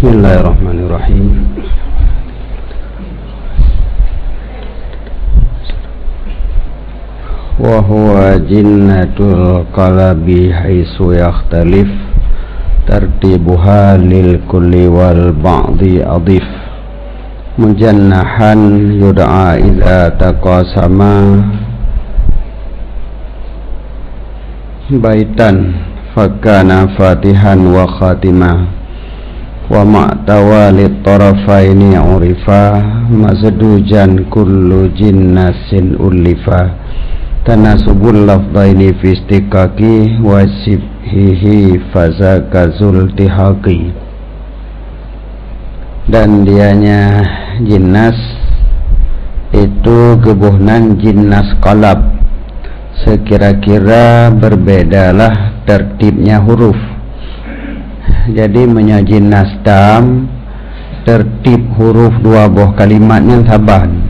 Bismillahirrahmanirrahim. Wa huwa jinnatul qalabi haitsu yakhtalif tartibuha lil kulli wal ba'di adif mujannahan yud'a idza taqasama baitan fakana fatihan wa khatimah wa ma'tawalit tarafaini urifa mazdujan kullu jinnasin ulifa tanasubul lafdaini fi istiqaqi wa sibhihi fazakazul tihaqi. Dan dianya jinnas itu gebuhnan jinnas qalab, sekira-kira berbedalah tertibnya huruf. Jadi menyajinnas tam tertib huruf dua buah kalimatnya saban,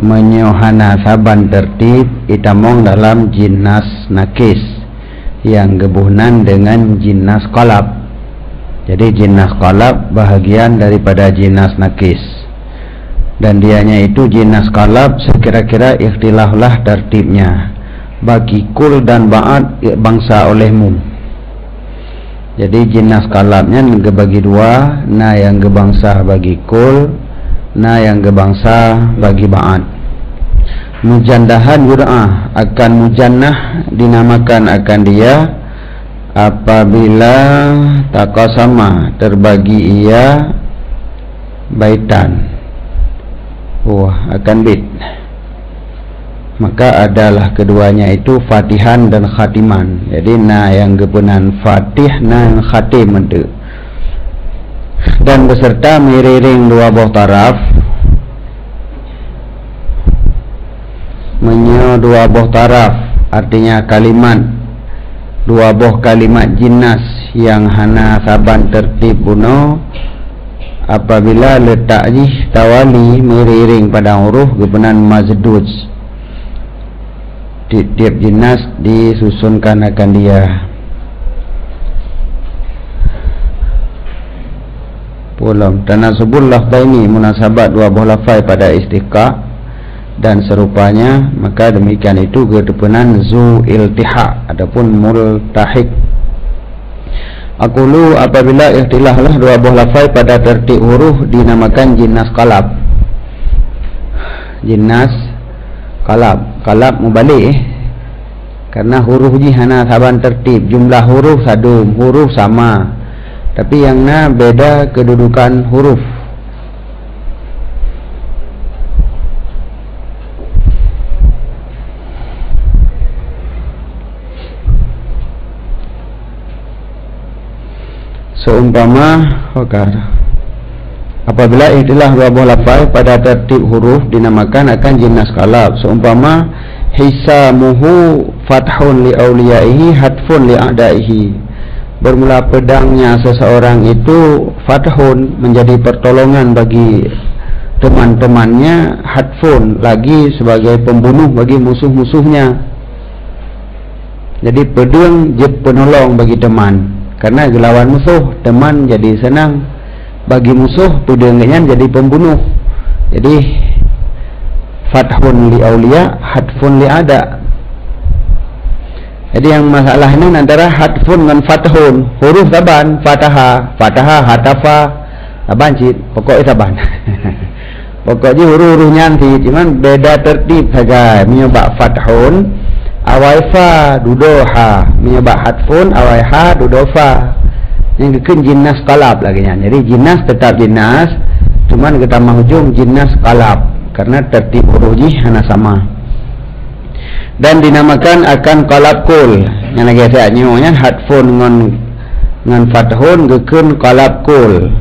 menyohana saban tertib itamong dalam jinnas nakis yang gebuhnan dengan jinnas qalab. Jadi jinnas qalab bahagian daripada jinnas nakis, dan dianya itu jinnas qalab sekira-kira ikhtilaflah tertibnya bagi kul dan ba'ad bangsa olehmu. Jadi jinnas qalabnya bagi dua, na yang gebangsa bagi kul, na yang gebangsa bagi ba'ad. Mujandahan yur'ah, akan mujannah dinamakan akan dia apabila taqasama terbagi ia baitan, akan bait, maka adalah keduanya itu fatihan dan khatiman. Jadi na yang gepunan fatih, na yang khatim itu, dan beserta miriring dua buah taraf, menyo dua buah taraf, artinya kalimat dua buah kalimat jinnas yang hana saban tertib buno apabila letaknya tawali miriring pada huruf gepunan mazduj. Tiap jinnas disusunkan akan dia. Pulang tanasubul lafdaini, munasabat dua buah lafai pada istiqa dan serupanya, maka demikian itu kedepanan zu iltiha adapun multahik. Aqulu apabila ikhtilaflah dua buah lafai pada tertib huruf dinamakan jinnas qalab. Jinnas qalab mubalik karena huruf jihana saban tertib, jumlah huruf sadum, huruf sama, tapi yang na beda kedudukan huruf. Seumpama apabila ikhtilaf dua buah lafaz pada tertib huruf dinamakan akan jinnas qalab. Seumpama hisamuhu fathun li awliyaihi hatfun li a'daihi, bermula pedangnya seseorang itu fathun menjadi pertolongan bagi teman-temannya, hatfun lagi sebagai pembunuh bagi musuh-musuhnya. Jadi pedang je penolong bagi teman, karena gelawan musuh, teman jadi senang, bagi musuh pedangnya jadi pembunuh. Jadi fathun li awliya, hatfun li ada. Jadi yang masalah ini antara hatfun dengan fathun, huruf saban, fataha, hatafa saban cik, pokoknya saban. Pokoknya huruf-hurufnya nanti, cuman beda tertib saja. Menyoba fathun awai fa dudoha, menyoba hatfun awai ha dudofa. Yang kekun jinnas qalab lagi nya. Jadi jinnas tetap jinnas, cuman kita mahujung jinnas qalab karena tertib hurufnya hana sama. Dan dinamakan akan qalab kul. Yang lagi saya nyonya hatfun ngan fathun gekun qalab kul.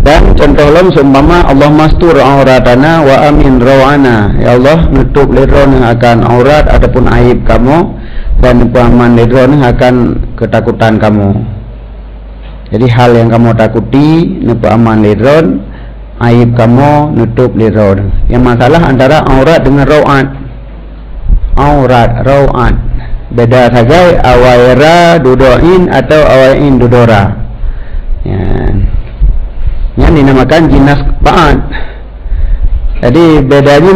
Dan contoh lom seumpama Allah mastur auratana wa amin rawana, ya Allah nutup liron akan aurat ataupun aib kamu, dan aman liron akan ketakutan kamu. Jadi hal yang kamu takuti nutup aman liron, aib kamu nutup liron. Yang masalah antara aurat dengan rawat. Aurat, rawat beda saja, awaira dudoin atau awain dudora. Ya. Yang dinamakan jinas ba'ad. Jadi bedanya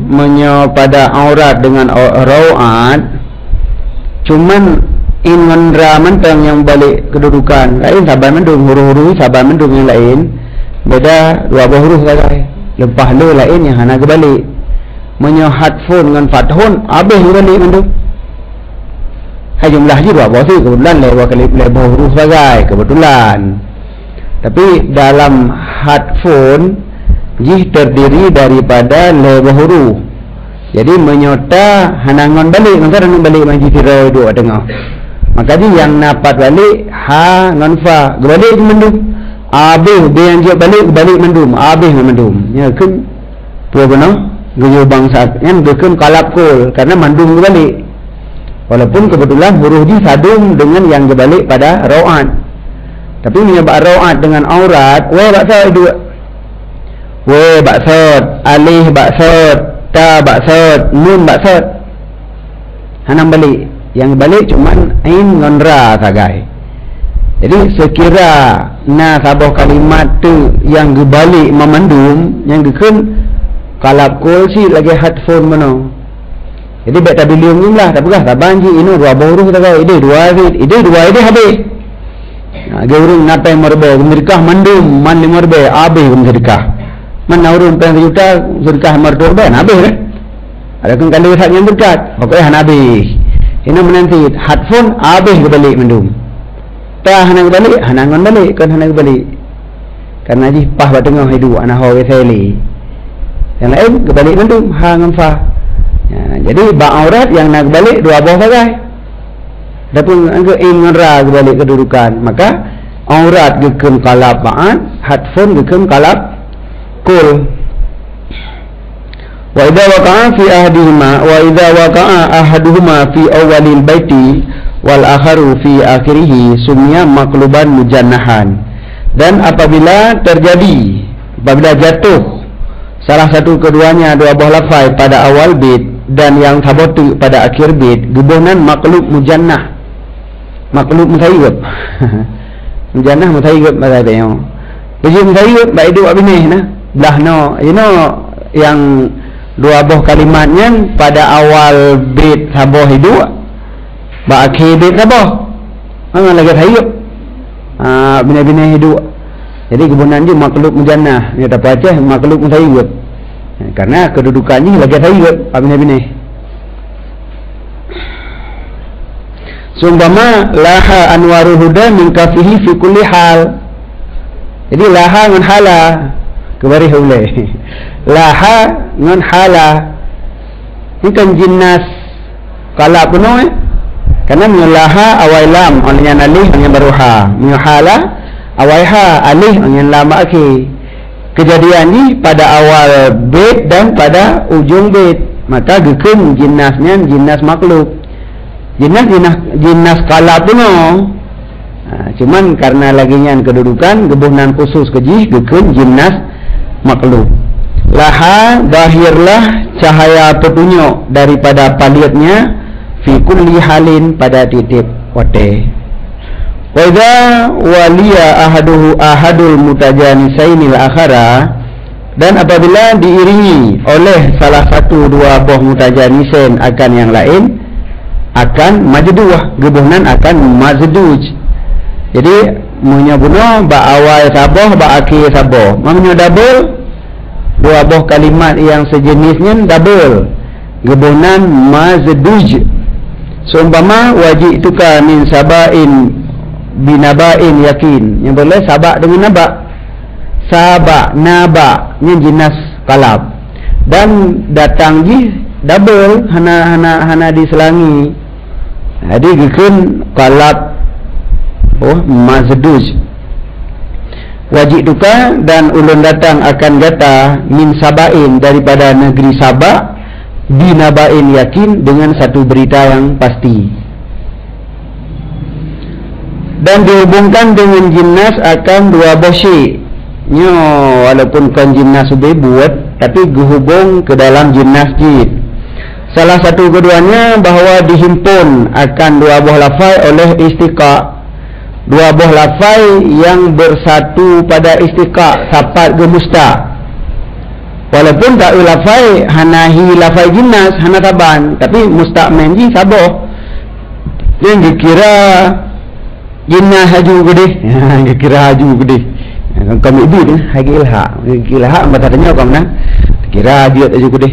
mana pada aurat dengan rawat, cuman inwandra mentang yang balik kedudukan lain, saban mendung huruf-huruf saban mendung yang lain beda dua buah huruf saja. Lepas lu lain yang hana kebalik menyohatfun dengan fathun habis kebalik mendung. Hai jumlah je dua buah tu kebetulan lebar huruf saja kebetulan. Tapi dalam hatfun jih terdiri daripada lebar huruf. Jadi menyota hanangan balik, maka hanangan balik majid tirai dua tengah. Maka dia yang napat balik ha ngan fa, balik mendum. Abih dia yang balik mendum, abih mendum. Ya kan puan benar, gaya bangsa yang gekem kalap kol karena mandum balik. Walaupun kebetulan huruf di sadung dengan yang balik pada rawat. Tapi menyebab rawat dengan aurat, we baksa dua. We baksot, alih baksot, ta baksot, nun baksot. Hanam balik. Yang balik cuman ain ngan ra sagai. Jadi sekira na sabah kalimat tu yang gebalik memandum, yang gekeun kalap kol si lagi hatfun mano. Jadi baik tak bilium ni lah, tak pegah saban ji inu dua huruf sagai. Ide dua habis. Dia urung napai marbe, merikah mandum, man marbe, habis merikah. Man urung pen juta, merikah marbe, habis kan? Ada kan kali saat yang dekat, pokoknya habis. Ini menanti hatfun habis kebalik mendum. Tak hanang balik, hanangan balik kan hanang balik. Karena ji pah bat tengah hidu ana hawe seli. Yang lain kebalik mendum ha ngan fa. Ya, jadi ba aurat yang nak balik dua buah bagai. Adapun angka in ra kebalik kedudukan, maka aurat gekem kalap ba'at, hatfun gekem kalap kul. Wa idza waqa'a fi ahdihima wa idza waqa'a ahaduhuma fi awwalil baiti wal akharu fi akhirih sumya maqluban mujannahan. Dan apabila jatuh salah satu keduanya dua buah lafaz pada awal bait dan yang sabatu pada akhir bait, gebunan maqlub mujannah, maqlub mutayyib. Mujannah mutayyib bahasa dia. Jadi mutayyib baik dua bini nah belah no yang dua buah kalimatnya pada awal bait sabah hidup ba akhir bait sabah lagi tayyib bina-bina hidup. Jadi kebunan dia makhluk mujannah, dia tak baca makhluk mutayyib karena kedudukannya lagi tayyib bina-bina. Sumpama laha anwaru huda min kafihi fi kulli hal. Jadi laha ngan hala kebari hulai. Laha ngan hala ini kan jinas kala penuh karena laha awailam olehnya alih yang baruha, hala awaiha alih yang lama akhir. Kejadian ini pada awal bait dan pada ujung bait, maka gekem jinasnya jinas makhluk. Jinas kala penuh. Cuman karena laginya kedudukan gebunan khusus kejih gekem jinas makhluk. Laha bahirlah cahaya petunjuk daripada paliatnya fi kulli halin pada titik wate. Wa idza waliya ahadul mutajanisainil akhara, dan apabila diiringi oleh salah satu dua buah mutajanisain akan yang lain akan majduah, gebunan akan majduj. Jadi menyabuno ba awal sabah ba akhir sabah, maknanya double. Dua buah kalimat yang sejenisnya double, gebunan mazduj. Seumpama waji'tuka min sabain binaba'in yakin, yang boleh sabak dengan naba, sabak naba yang jinas kalab, dan datang ji double hana diselangi. Jadi gekeun kalab mazduj. Waji'tuka, dan ulun datang akan gata min sabain daripada negeri Sabak, binabain yakin dengan satu berita yang pasti. Dan dihubungkan dengan jinas akan dua bosi. Walaupun kan jinas sudah buat, tapi dihubung ke dalam jinas jid. Salah satu keduanya bahawa dihimpun akan dua buah lafaz oleh istiqa. dua buah lafai yang bersatu pada istiqa sapat ke musta. Walaupun tak lafai hanahi lafai jinas hana taban, tapi musta'min ji saboh. Dia dikira jinas haju gede. Dikira haju gede. Kami ibu ni hagi ilha matanya kau mana? Kira dia haju gede.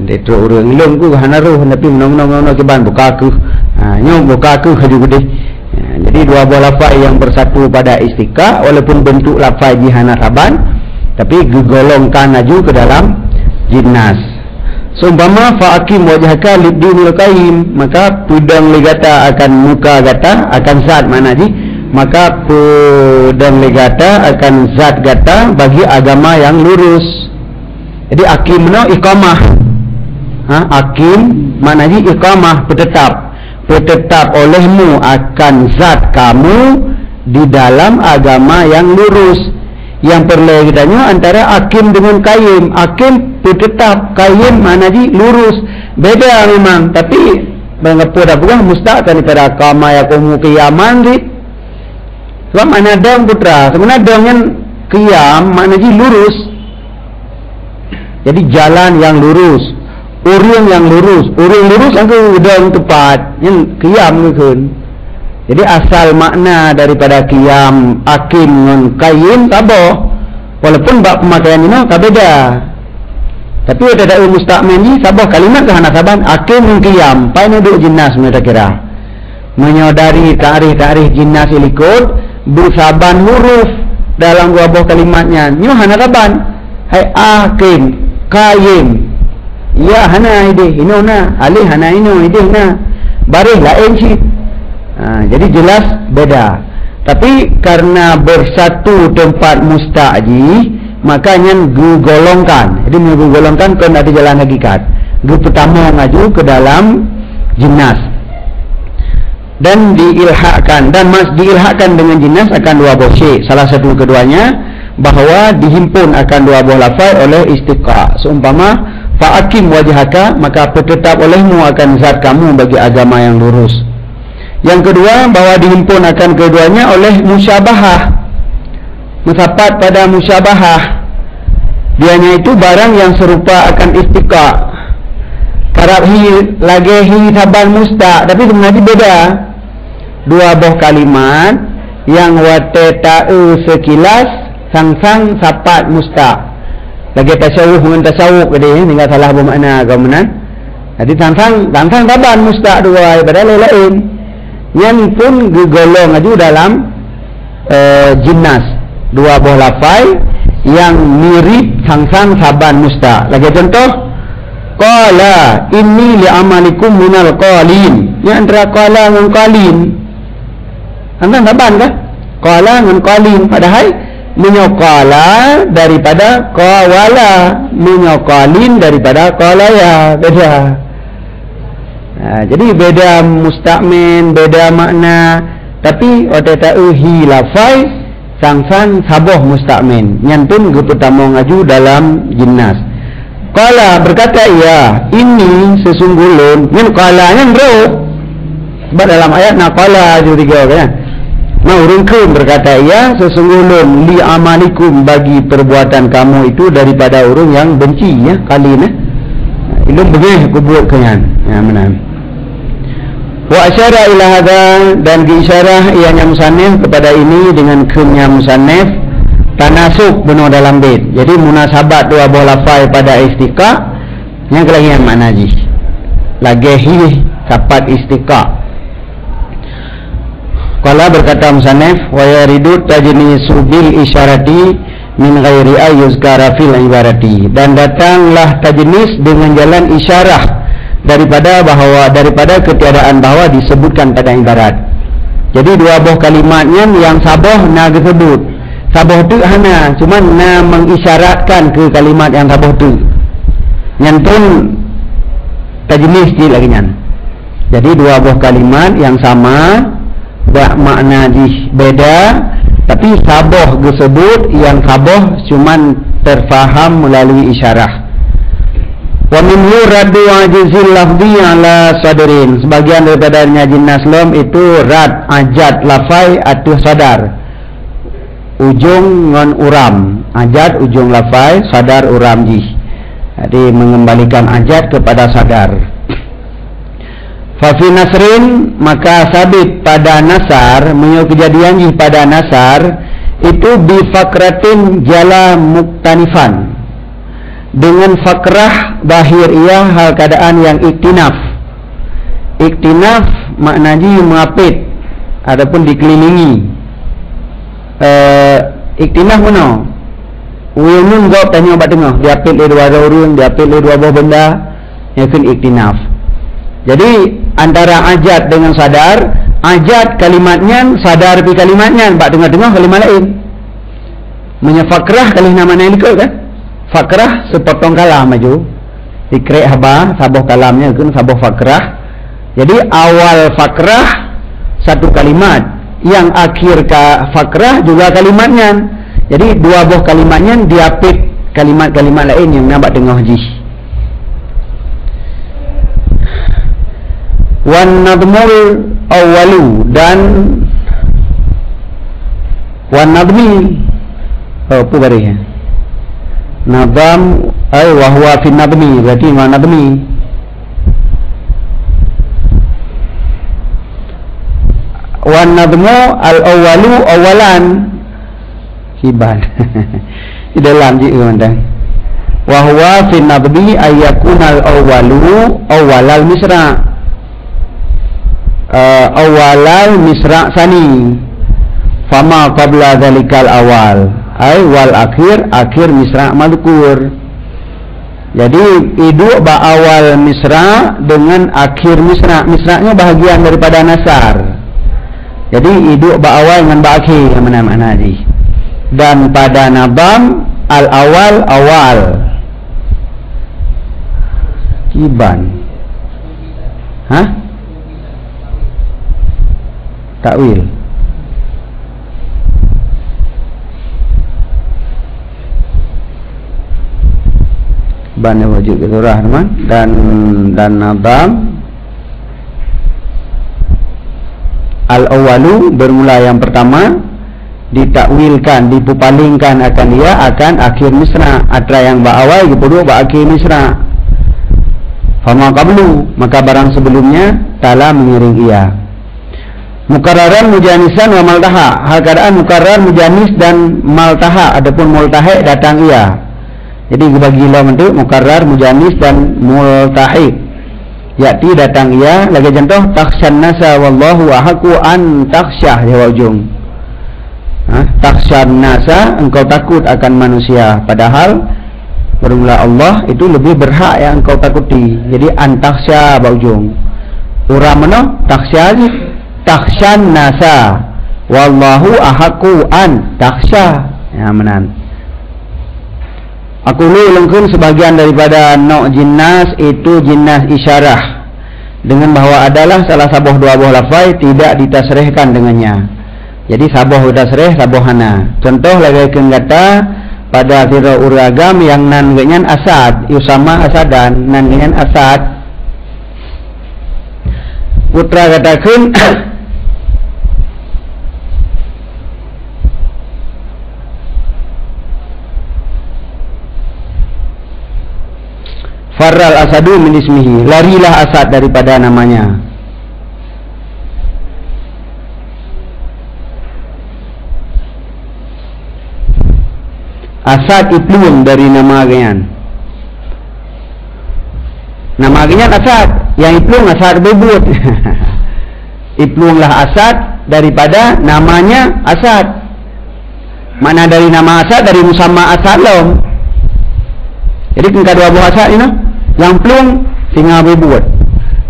Dia tu orang ilmu ku hana roh tapi menong keban buka aku. Nyom buka aku haju gede. Jadi dua buah lafai yang bersatu pada istiqa walaupun bentuk lafai ji hana taban, tapi digolongkan aju ke dalam jinas. Seumpama fa'akim wajhaka lid-dinil qayyim, maka pedang legata akan muka gata akan zat mana ji? Maka pedang legata akan zat gata bagi agama yang lurus. Jadi akim no iqamah. Akim mana ji? Iqamah, bertetap olehmu akan zat kamu di dalam agama yang lurus. Yang perbedaannya antara akim dengan qayyim. Akim bertetap, qayyim mana ji lurus. Beda memang, tapi mengapa dah bukan mustahil daripada kama yakumu qiyaman ji. Sebab mana dong putra, sebenarnya dengan qiyam mana ji lurus. Jadi jalan yang lurus, urung yang lurus aku dong tepat, yang qiyam kan. Jadi asal makna daripada qiyam, akim dengan qayyim taboh. Walaupun bab pemakaian ini tak beda. Tapi ada musta'min ni saboh kalimat ke hana saban akim dengan qiyam. Pai ni duk jinas mereka kira. Menyodari tarikh jinas ilikut bersaban huruf dalam dua buah kalimatnya. Nyu hana saban. Hai akim, qayyim. Ya hana ide, inona, alih hana ino ide na. Barih lain sih. Jadi jelas beda. Tapi karena bersatu tempat musta'ji, makanya digolongkan. Jadi digolongkan kena ada jalan hakikat. Gu pertama ngaju ke dalam jinas. Dan diilhakkan, dan diilhakkan dengan jinas akan dua buah syai'. Salah satu keduanya bahawa dihimpun akan dua buah lafaz oleh istiqa. Seumpama fa'akim wajhaka, maka bertetap olehmu akan zat kamu bagi agama yang lurus. Yang kedua, bahawa dihimpun akan keduanya oleh musyabahah. Mendapat pada musyabahah, dianya itu barang yang serupa akan istiqa. Karabhi lagehi taban musta, tapi sebenarnya beda. Dua buah kalimat yang wate ta'u sekilas sang-sang sapat musta. Lagi tasawuf dengan tasawuf dia tinggal salah bermakna kemudian. Jadi sang-sang taban musta dua pada lain. Yang pun digolong aju dalam jinas dua buah lafai yang mirip sang-sang saban musta. Lagi contoh, qala inni li'amalikum minal qalin. Yang antara qala dengan qalin sang-sang saban kah? Qala dengan qalin, padahal menyokala daripada qawala, menyokalin daripada qalaya. Beda. Jadi beda musta'min, beda makna. Tapi otak ta'uhi lafai sang-sang saboh musta'min. Nyantun gue pertama ngaju dalam jinas. Qala berkata ya, ini sesungguhnya min qala nya bro. Sebab dalam ayat nak qala juga tiga kan. Nah urungkum berkata ya, sesungguhnya li amalikum bagi perbuatan kamu itu daripada urung yang benci ya kali ni. Ilmu begih kubuk kenyan. Ya benar. Wa asyara ila hadha, dan diisyarah ianya musannif kepada ini dengan kumnya musannif tanasuk benar dalam bait. Jadi munasabat dua buah lafaz pada istiqa yang kelahian makna ji. Lagehi sapat istiqa. Qala berkata musannif wa yaridu tajnisu bil isyarati min ghairi ayyuzkara fil ibarati, dan datanglah tajnis dengan jalan isyarah daripada ketiadaan bahawa disebutkan pada ibarat. Jadi dua buah kalimatnya yang saboh na disebut. Saboh tu hana cuma na mengisyaratkan ke kalimat yang saboh tu. Yang pun tajnis di lagi nyan. Jadi dua buah kalimat yang sama makna di beda, tapi saboh disebut, yang saboh cuma terfaham melalui isyarah. Wa minhu raddu ajizil lafzi ala sadrin. Sebagian daripadanya jinas lam itu rad ajat lafai atuh sadar. Ujung ngan uram. Ajat ujung lafai, sadar uram jih. Jadi mengembalikan ajat kepada sadar. Fa fi nasrin, maka sabit pada nasar, menyuruh kejadian jih pada nasar itu bi fakratin jala muktanifan, dengan fakrah bahir ia hal keadaan yang iktinaf. Iktinaf maknanya mengapit adapun dikelilingi. Iktinaf mana? Uyunun gop tanya obat tengah, diapit oleh dua orang, diapit oleh dua buah benda, yakun iktinaf. Jadi antara ajat dengan sadar, ajat kalimatnya, sadar pi kalimatnya, bak tengah-tengah kalimat lain. Menyefakrah kali nama ikut kan? Fakrah sepotong kalam maju. Dikrek haba sabuh kalamnya kan sabuh fakrah. Jadi awal fakrah satu kalimat, yang akhir fakrah juga kalimatnya. Jadi dua buah kalimatnya diapit kalimat-kalimat lain yang nampak tengah jih. Wan nadmul awwalu dan wan nadmi apa barinya? Nadam ay wa huwa fi nadmi, berarti ma nadmi. Wan nadmu al awwalu awalan hiban. Di dalam ji mandang. Wa huwa fi nadmi ayakun al awwalu awalal misra. Awalal misra sani. Fama qabla dzalikal awal ay wal akhir misra madkur. Jadi iduk ba awal misra dengan akhir misra. Misranya bahagian daripada nasar. Jadi iduk ba awal dengan ba akhir yang mana-mana ni. Dan pada nabam al awal awal. Kiban. Hah? Takwil. Banyak wajib ke surah teman dan nabam al-awalu bermula yang pertama, ditakwilkan, dipupalingkan akan dia akan akhir misra. Atra yang ba awal kedua ba akhir misra. Fama qablu, maka barang sebelumnya tala mengiring ia. Mukarraran mujanisan wa maltaha, hal keadaan mukarrar mujanis dan maltaha, adapun multahi datang ia. Jadi bagi lam itu mukarrar mujanis dan multahi. Yakti datang ia. Lagi contoh takshan nasa wallahu ahaku an taksyah ya ujung. Takshan nasa, engkau takut akan manusia, padahal bermula Allah itu lebih berhak yang engkau takuti. Jadi an taksya ba ujung. Urang mana taksya ni? Takshan nasa wallahu ahaku an taksya. Ya menan. Aku lengkun sebagian daripada nok jinas itu jinas isyarah, dengan bahawa adalah salah sabuh dua buah lafai tidak ditasrihkan dengannya. Jadi sabuh tasrih sabuh hana. Contoh lagi kata pada tira uragam yang nan genyan asad, yusama asadan, nan genyan asad. Putra katakan Farral asadu min ismihi, larilah asad daripada namanya. Asad iplung dari nama agenyan. Nama agenyan asad, yang iplung asad bebut. Iplunglah asad daripada namanya asad. Mana dari nama asad, dari musamma asad lom. Jadi kedua buah asad ini, yang plung singa bebut.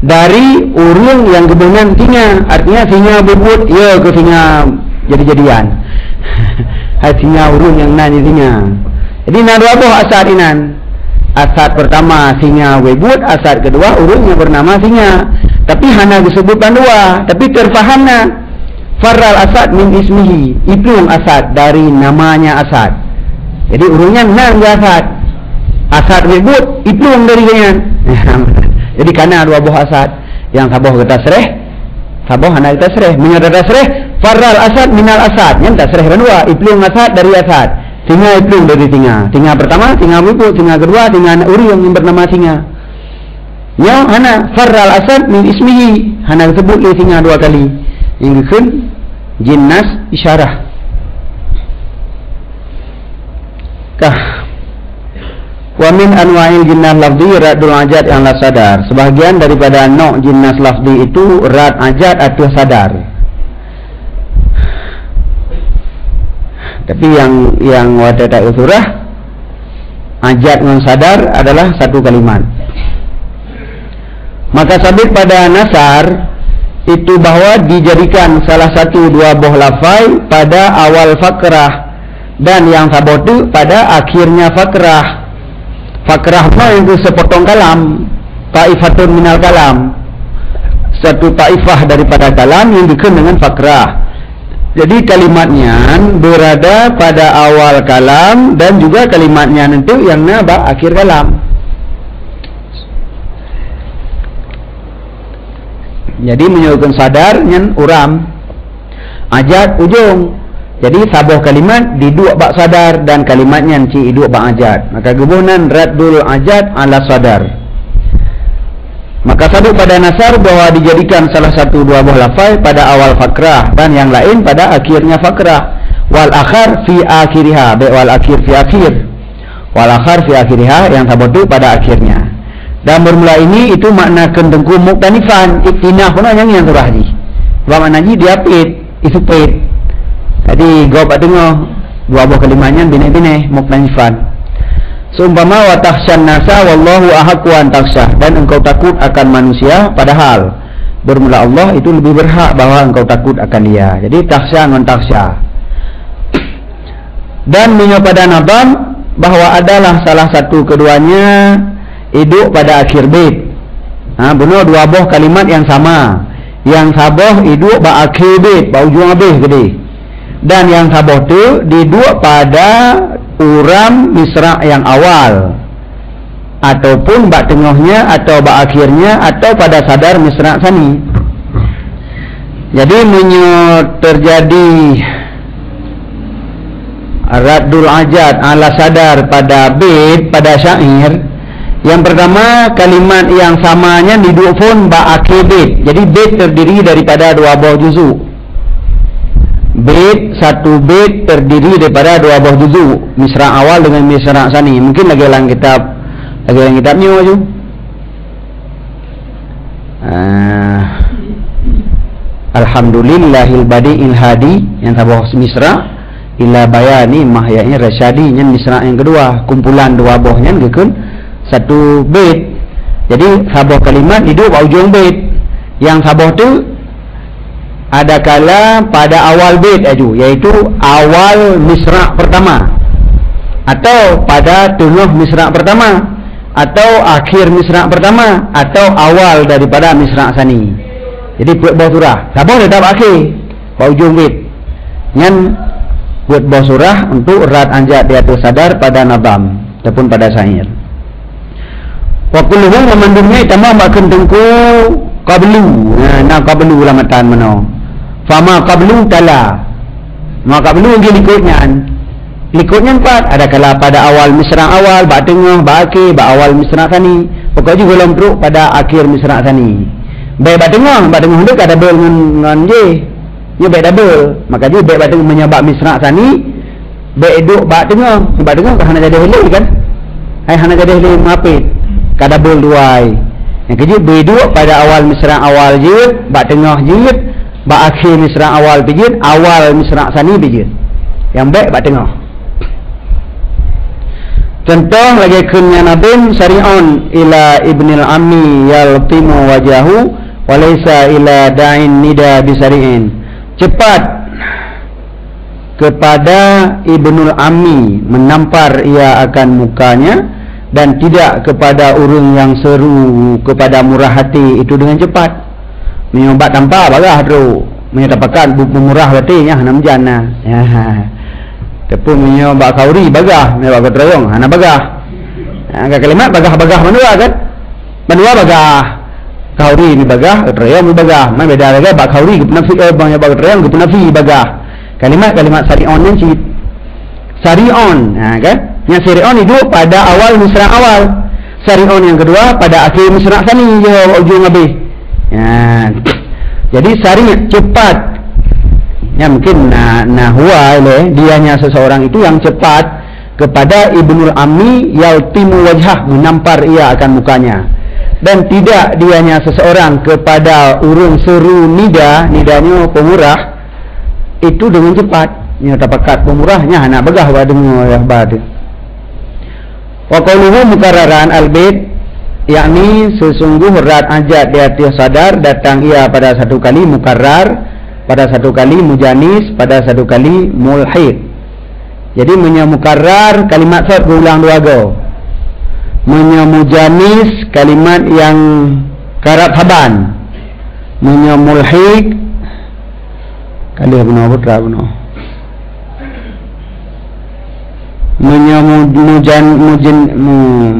Dari urung yang kebenan singa, artinya singa bebut, ya ke singa jadi-jadian. Hai singa urung yang nan singa. Jadi nak dua buah asad inan. Asad pertama singa bebut, asad kedua urung yang bernama singa. Tapi hana disebutkan dua, tapi terfahamna. Farral asad min ismihi, iplung asad dari namanya asad. Jadi urungnya nan asad. asad ribut iplung dari dengan jadi karena dua buah asad yang saboh kita sereh saboh anak kita sereh menyadara sereh faral asad minal asad yang tak sereh kedua iplung asad dari asad singa iplung dari singa pertama singa ribut singa kedua singa uri yang bernama singa yang hana faral asad min ismihi hana disebut oleh singa dua kali yang dikun jinnas isyarah kah wa min anwa'il jinnah lafzi radul ajad yang la sadar. Sebahagian daripada nok jinnas lafzi itu rad ajad atau sadar. Tapi yang wadata usurah ajad dengan sadar adalah satu kalimat. Maka sabit pada nasar itu bahwa dijadikan salah satu dua buah lafai pada awal fakrah dan yang sabotu pada akhirnya fakrah. Fakrah itu sepotong kalam, taifatun minal kalam, satu taifah daripada kalam yang dikenal dengan fakrah. Jadi kalimatnya berada pada awal kalam dan juga kalimatnya itu yang naba akhir kalam. Jadi menyebutkan sadar nyen uram, ajad ujung. Jadi sabuh kalimat di dua bak sadar dan kalimatnya ci dua bak ajad. Maka gubunan raddul ajad ala sadar. Maka sabit pada nasar bahwa dijadikan salah satu dua buah lafaz pada awal fakrah dan yang lain pada akhirnya fakrah. Wal akhar fi akhiriha, wal akhir fi akhir. Wal akhar fi akhiriha yang sabotu pada akhirnya. Dan bermula ini itu makna kendengku muktanifan iktinah pun yang surah ni. Sebab makna ni dia pit, isu pit. Jadi gua pak tengok dua buah kalimatnya bine-bine muktanifan. Seumpama wa takhsyan nasa wallahu ahaqqu an takhsyah, dan engkau takut akan manusia padahal bermula Allah itu lebih berhak bahwa engkau takut akan dia. Jadi takhsya dengan takhsyah. Dan menyopada nabam bahwa adalah salah satu keduanya hidup pada akhir bait. Benar dua buah kalimat yang sama. Yang saboh hidup ba akhir bait, ba ujung habis gede. Dan yang saboh tu diduk pada uram misra yang awal ataupun bak tengahnya atau bak akhirnya atau pada sadar misra sani. Jadi terjadi raddul ajad ala sadar pada bait pada syair. Yang pertama kalimat yang samanya diduk pun bak akhir bait. Jadi bait terdiri daripada dua buah juzuk. Bait satu bait terdiri daripada dua buah juzuk, misra awal dengan misra sani. Mungkin lagi dalam kitabnya aja. Alhamdulillahil badi'il hadi yang sabuh misra ila bayani mahya'in rasyadi yang misra yang kedua, kumpulan dua buahnya gekun satu bait. Jadi sabuh kalimat hidup ujung bait. Yang sabuh tu ada kala pada awal bait aju, yaitu awal misra pertama atau pada tengah misra pertama atau akhir misra pertama atau awal daripada misra sani. Jadi buat bawah surah sabar tetap akhir pada ujung bait yang buat bawah surah untuk rad anjat di atas sadar pada nabam ataupun pada syair. Wa kulluhum memandungnya tambah makan tengku qablu. Nah qablu lamatan mano. Fama qablu tala. Maka qablu dia likutnya empat. Ada kala pada awal misra awal, bak tengah, bak akhir, bak awal misra sani. Pokoknya golong teruk pada akhir misra sani. Baik bak tengah hendak ada double dengan je. Dia baik double. Maka dia baik bak tengah menyabak misra sani. Baik duk bak tengah kan hana jadi helai kan. Hai hana jadi helai mapit. Ka double duai. Yang kejut baik duk pada awal misra awal je, bak tengah je. Bak akhir misra awal pijit, awal misra sani pijit. Yang baik bak tengah. Contoh lagi kunya nabim sari'un ila ibnil ammi yaltimu wajahu walaysa ila da'in nida bisari'in. Cepat kepada ibnul ammi, menampar ia akan mukanya, dan tidak kepada orang yang seru kepada murah hati itu dengan cepat. Menyobat tanpa bagah tu menyatakan buku murah hatinya hanam jana ya. Tepung menyobat kauri bagah menyebab keterayong hana bagah kalimat bagah-bagah menua kan, menua bagah kauri ni bagah ream bagah mai beda lagi bak kauri ke nafi bang bag ream ke nafi bagah kalimat sari'on ni cik sari'on kan yang sari'on itu pada awal misra awal, sari'on yang kedua pada akhir misra sani je ujung habis. Jadi sari' cepat ya, mungkin huwa dianya seseorang itu yang cepat kepada ibnul ammi yaltimu wajhah, menampar ia akan mukanya, dan tidak dianya seseorang kepada urung seru nidanya pemurah itu dengan cepat nya tapakat pemurahnya anak begah wa dengar ya bad. Wa qauluhu mukarraran albait, yakni sesungguh rat ajat di atas sadar datang ia pada satu kali mukarrar, pada satu kali mujanis, pada satu kali mulhid. Jadi menyamukarrar kalimat sat berulang dua go. Menyamujanis kalimat yang karat haban. Menyamulhid kali benar putra benar.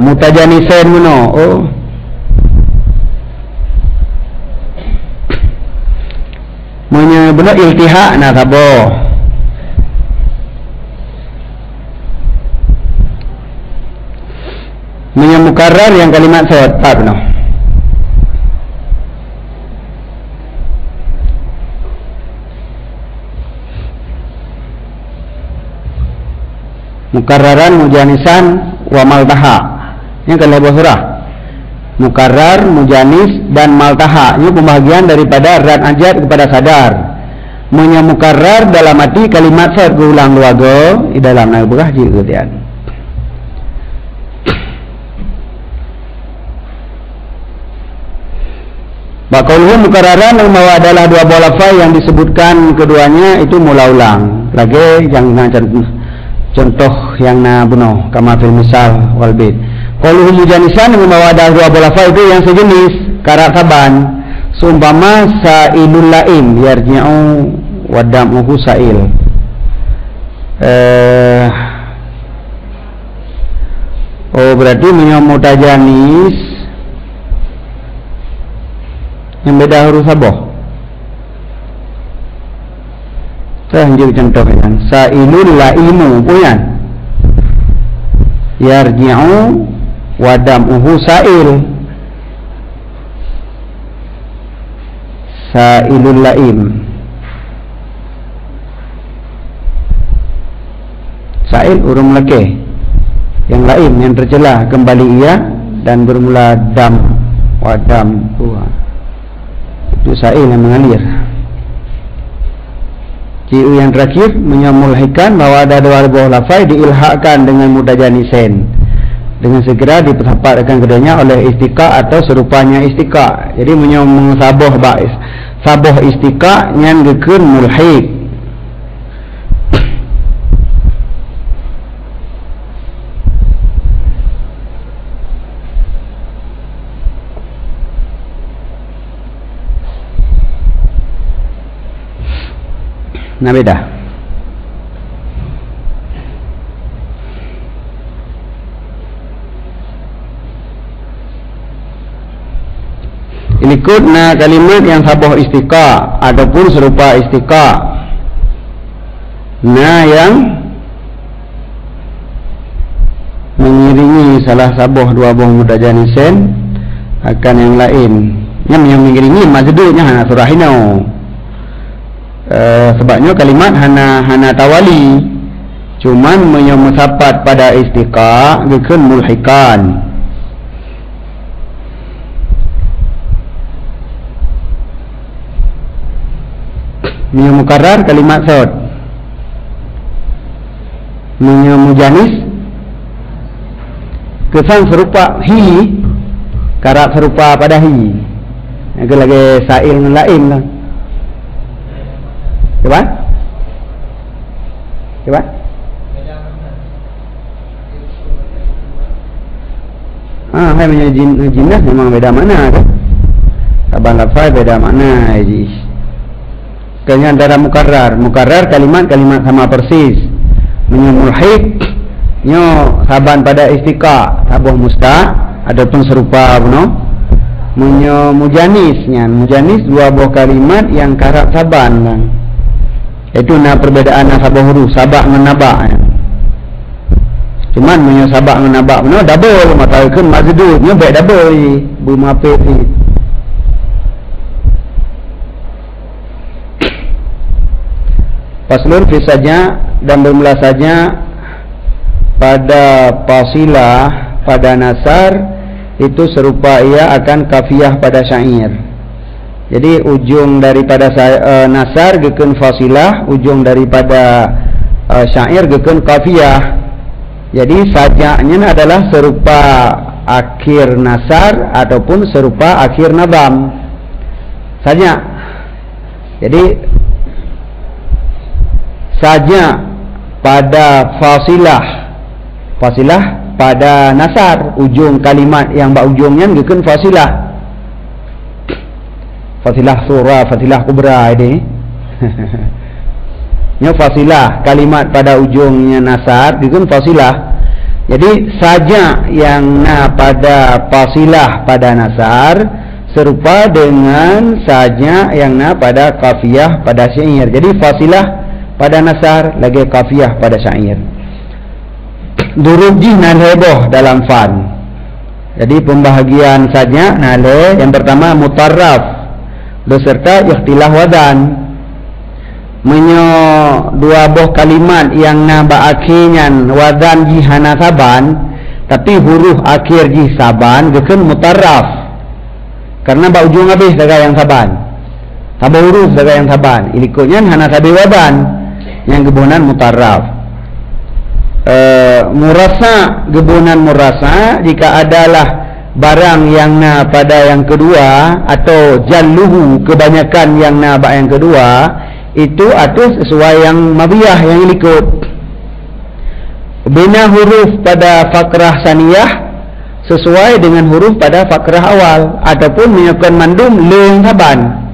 Mutajanisan benar. Oh. Benar iltihak nak sabar. Menyamukarrar yang kalimat sat tak benar. Mukarraran mujanisan wa maltaha. Ini kan lebih surah. Mukarrar, mujanis dan maltaha. Ini pembahagian daripada rat ajat kepada sadar. Menyamukarrar dalam arti kalimat sat berulang dua go di dalam naik berah jika tian. Baqauluhu mukarraran bahwa adalah dua buah lafaz yang disebutkan keduanya itu mula ulang. Lagi yang contoh yang bunuh kama fil misal wal bait. Qauluhu mujanisan bahwa ada dua buah lafaz itu yang sejenis karat saban. Seumpama sa'ilul laim yarji'u wa dam'uhu sa'il. Berarti menyamutajanis yang beda huruf sabah. Saya ambil contoh yang sa'ilul laimu punya yarji'u wa dam'uhu sa'il. Sa'ilul laim, sa'il urung laki, yang laim yang tercela kembali ia dan bermula dam wa dam itu sa'il yang mengalir. Ciu yang terakhir menyamulhikan bahwa ada dua buah lafaz diilhakkan dengan mutajanisain, dengan segera dipetapatkan keduanya oleh istika atau serupanya istika. Jadi menyamusaboh ba'is saboh istika nyan gekeun mulhid. Nah beda. Ikutna kalimat yang saboh istika ataupun serupa istika. Nah yang mengiringi salah saboh dua buah mutajanisain akan yang lain. Yang mengiringi maksudnya hana surahino. Sebabnya kalimat hana tawali, cuman menyamusapat pada istika gekeun mulhikan. Menyamukarrar kalimat sot, menyamujanis kesan serupa hi, karat serupa pada hi. Itu lagi sa'il dengan lain lah. Coba? Coba? Hai punya jinnah memang beda mana kan? Saban lafaz beda mana haji. Kayaknya antara mukarrar kalimat sama persis. Menyamulhid nyo saban pada istiqa tabuh musta adapun serupa puno munyo mujanisnya mujanis dua buah kalimat yang karak saban kan. Itu na perbedaan sabah huruf sabak dengan nabak ya. Cuman munyo sabak dengan nabak puno double matakan mazdud nyo baik double bu mapit ni. Faslun fi saja dan bermula saja pada fasilah pada nasar itu serupa ia akan kafiyah pada syair. Jadi ujung daripada nasar geken fasilah, ujung daripada syair geken kafiyah. Jadi sajaknya adalah serupa akhir nasar ataupun serupa akhir nabam saja. Jadi saja pada fasilah pada nasar ujung kalimat yang bak ujungnya geken fasilah surah fasilah kubra ini nya fasilah kalimat pada ujungnya nasar geken fasilah. Jadi saja yang pada fasilah pada nasar serupa dengan saja yang pada kafiyah pada syair. Jadi fasilah pada nasar lagi kafiyah pada syair. Durujih nalheboh dalam fan. Jadi pembahagian saja nale yang pertama mutarraf beserta ikhtilah wadan. Menyo dua buah kalimat yang naba akhirnya wadan jihana saban tapi huruf akhir jih saban geken mutarraf. Karena ba ujung habis daga yang saban. Sabah huruf daga yang saban. Ilikutnya hana sabi wadan yang gebunan mutarraf. Murasa gebunan murasa jika adalah barang yang pada yang kedua atau jalluhu kebanyakan yang bak yang kedua itu atus sesuai yang mabiyah yang ikut bina huruf pada fakrah saniyah sesuai dengan huruf pada fakrah awal ataupun menyebutkan mandum leng saban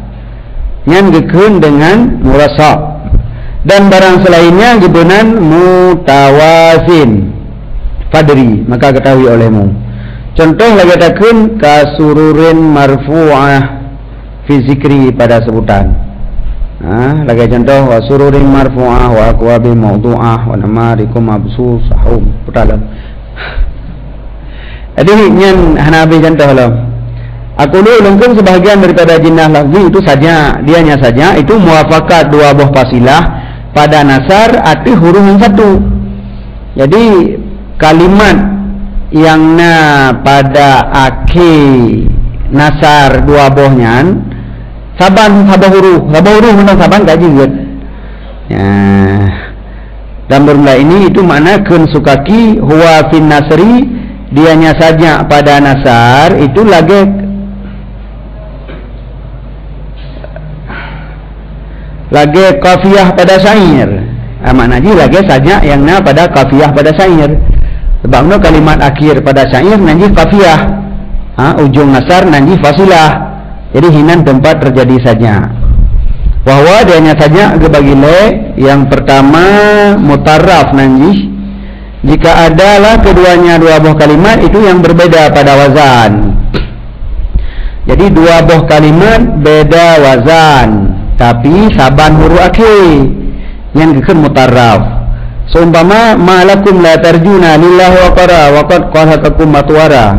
yang gekun dengan murasa. Dan barang selainnya gebunan mutawazin fadri maka ketahui olehmu. Contoh lagi takun kasururin marfu'ah fi zikri pada sebutan. Lagi contoh wasururin marfu'ah wa aqwabi mawdu'ah wa namarikum absus sahum putalam. Jadi nyen hanabi contoh lah. Aku lungkung sebahagian daripada jinnah lafzi itu saja dianya saja itu muafakat dua buah fasilah pada nasar arti huruf yang satu. Jadi kalimat yang pada akhir nasar dua buahnya saban sabah huruf menang saban gak juga ya. Dan bermula ini itu makna kun sukaki huwa fin nasri dianya saja pada nasar itu lagi kafiyah pada syair. Maknanya lagi saja yang pada kafiyah pada syair. Sebab kalimat akhir pada syair nanti kafiyah. Ujung nasar nanti fasilah. Jadi hinan tempat terjadi saja. Bahwa dianya saja bagi yang pertama mutarraf nanti. Jika adalah keduanya dua buah kalimat itu yang berbeda pada wazan. Jadi dua buah kalimat beda wazan. Tapi saban huruf akhir yang geken mutarraf. Seumpama malakum la tarjuna lillahi wa qara wa qad qalatakum matwara.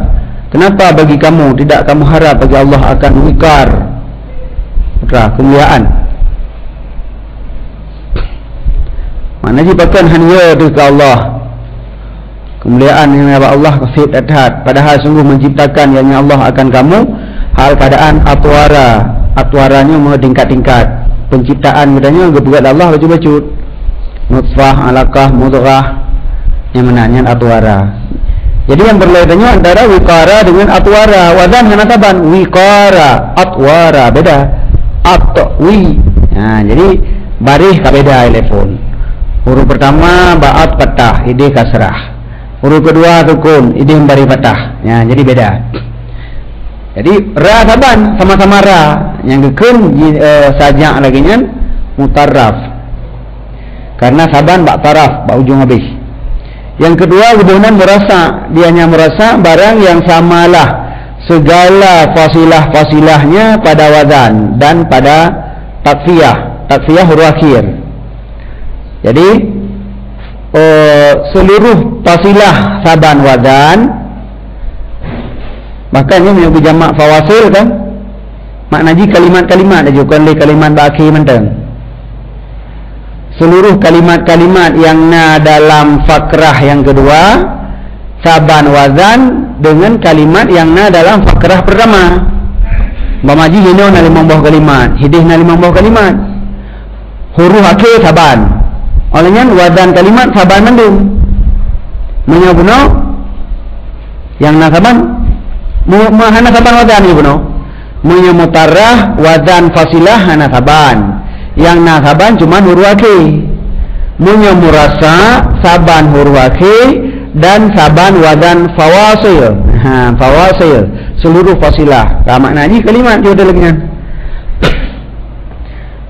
Kenapa bagi kamu tidak kamu harap bagi Allah akan wikar putra kemuliaan. Mana jipakan hanya itu ke Allah. Kemuliaan yang Allah kasih dekat padahal sungguh menciptakan yang Allah akan kamu hal keadaan atwaranya mau tingkat-tingkat penciptaan mudahnya buat Allah baca-baca nutfah alaqah mudghah yang menanya atwara. Jadi yang berlaitannya antara wikara dengan atwara. Wazan hana saban wikara atwara beda atwi. Jadi barih ka beda telepon. Huruf pertama ba'at fathah ide kasrah. Huruf kedua sukun ide bari fathah. Jadi beda. Jadi ra saban sama-sama ra yang geken sajak lagi nya mutarraf. Karena saban bak taraf bak ujung habis. Yang kedua hubungan merasa, dianya merasa barang yang samalah segala fasilah-fasilahnya pada wazan dan pada takfiyah huruf akhir. Jadi seluruh fasilah saban wazan, makanya menyebut jamak fawasil kan, maknanya kalimat-kalimat aja, bukan kalimat berakhir menteng. Seluruh kalimat-kalimat yang na dalam fakrah yang kedua saban wazan dengan kalimat yang na dalam fakrah pertama. Bamaji hino na 5 buah kalimat, hidih na 5 buah kalimat, huruf akhir saban. Olehnya wazan kalimat saban mendung. Menyabuno yang na saban hana saban wazan ni buno. Menyamutarah wazan fasilah hana saban. Yang na saban cuma huruf akhir. Munyamurasa saban huruf akhir dan saban wazan fawasil. Fawasil seluruh fasilah. Maknanya kalimat dia ada lagi kan.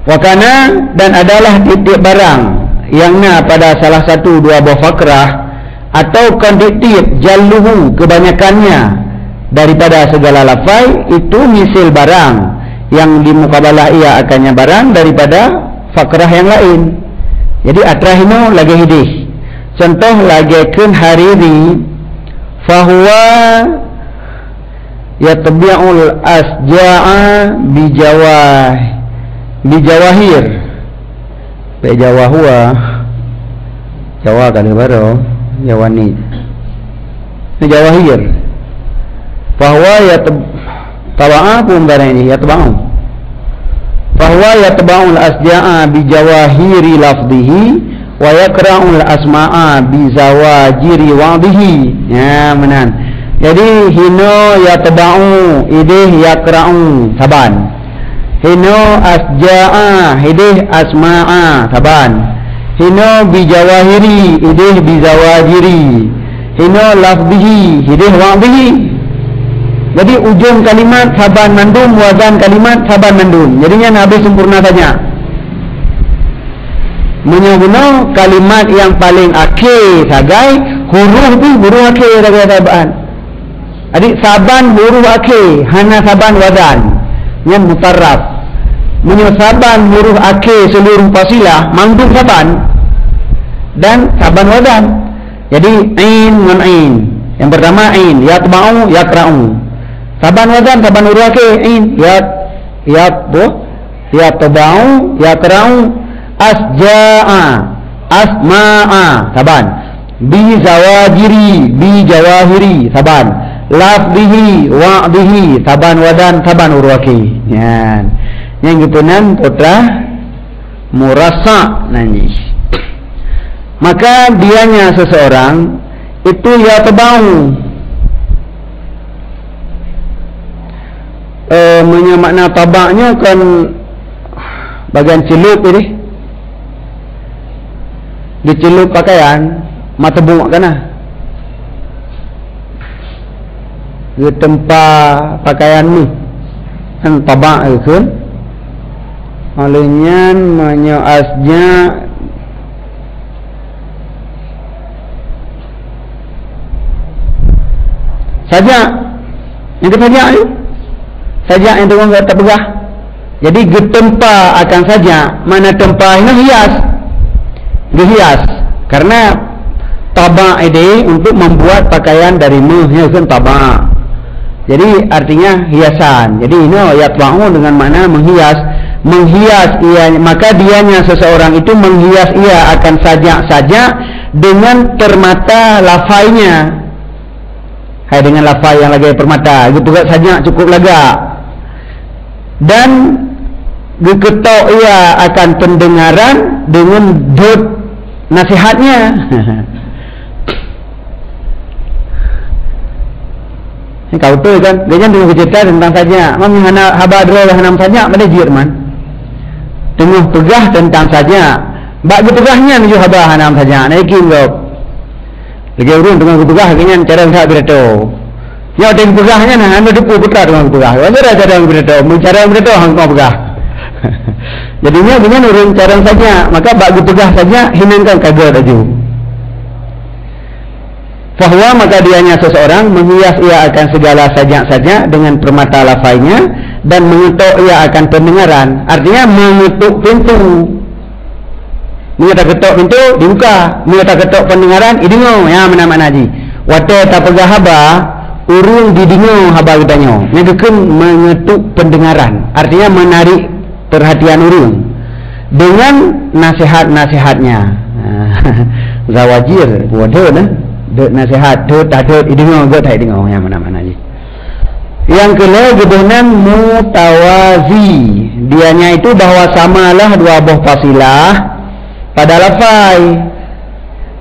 Wakana dan adalah titik barang yang na pada salah satu dua buah fakrah atau kondiktif jalluhu kebanyakannya daripada segala lafai itu misil barang yang di mukabalah ia akannya barang daripada fakrah yang lain. Jadi atrahinu lagi hidih. Contoh lagi kun hariri fahuwa yatbi'ul asja'a bijawahir bijawahua Jawa kali baru Jawani bijawahir fahuwa taba'a pun barang ini yatba'u fahuwa yatba'ul asja'a bijawahiri lafdihi wa yakra'ul asma'a bizawajiri wa'dihi. Ya menan. Jadi hino yatba'u idih yakra'u saban, hino asja'a idih asma'a saban, hino bijawahiri idih bizawajiri, hino lafdihi idih wa'dihi. Jadi ujung kalimat saban mandum, wazan kalimat saban mandum. Jadinya habis sempurna saja. Menyebut kalimat yang paling akhir sagai huruf tu huruf akhir sagai saban. Jadi saban huruf akhir hana saban wazan yang mutarraf. Menyebut saban huruf akhir seluruh fasilah mandum saban dan saban wazan. Jadi ain dengan ain. Yang pertama ain yatba'u yakra'u. Saban wazan saban huruf akhir ain yatba'u yakra'u asja'a asma'a saban bizawajiri bijawahiri saban lafdihi wa'dihi saban wadan saban huruf akhir. Ya. Yang gitu nan putra murasa nanti. Maka dianya seseorang itu yatba'u makna tabaknya kan bagian celup ini, dicelup pakaian mata bungak kana di tempat pakaian ni kan tabak itu kan. Olehnya menyoasnya saja yang saja ni saja yang tengok tak pegah. Jadi getempa akan saja mana tempa ini hias dihias karena tabak ini untuk membuat pakaian dari menghiaskan tabak. Jadi artinya hiasan. Jadi ini yatba'u dengan makna menghias ia, maka dianya seseorang itu menghias ia akan saja dengan permata lafainya. Hai dengan lafai yang lagi permata itu juga saja cukup laga. Dan diketok ia akan pendengaran dengan dot nasihatnya. Kau tu kan, dia jangan cerita tentang saja. Mami hana habadro lah hanam saja, mana Jerman. Tengah pegah tentang saja. Bagi pegahnya menuju habah hanam saja. Naikin kau. Lagi urun tengah pegah, kena cara tak berato. Ya, tengah pegahnya nah, anda dupu putra tengah pegah. Wajar cara berato, cara berato hangkau pegah. Jadinya dengan urun cara saja, maka bagi pegah saja hinangkan kagak aju. Fahuwa, maka dianya seseorang menghias ia akan segala sajak-sajak dengan permata lafainya dan mengetuk ia akan pendengaran. Artinya mengetuk pintu, mengetuk pintu dibuka, mengetuk pendengaran didengar. Ya, mana-mana haji wate tak pegah haba urung didengar haba kitanya. Ngekeun mengetuk pendengaran, artinya menarik perhatian urung dengan nasihat-nasihatnya. Zawajir waduh nah, nasihat tu tak tu didengar ke tak dengar, yang mana-mana haji. Yang kedua gedenan mutawazi, dianya itu bahawa samalah dua buah fasilah pada lafai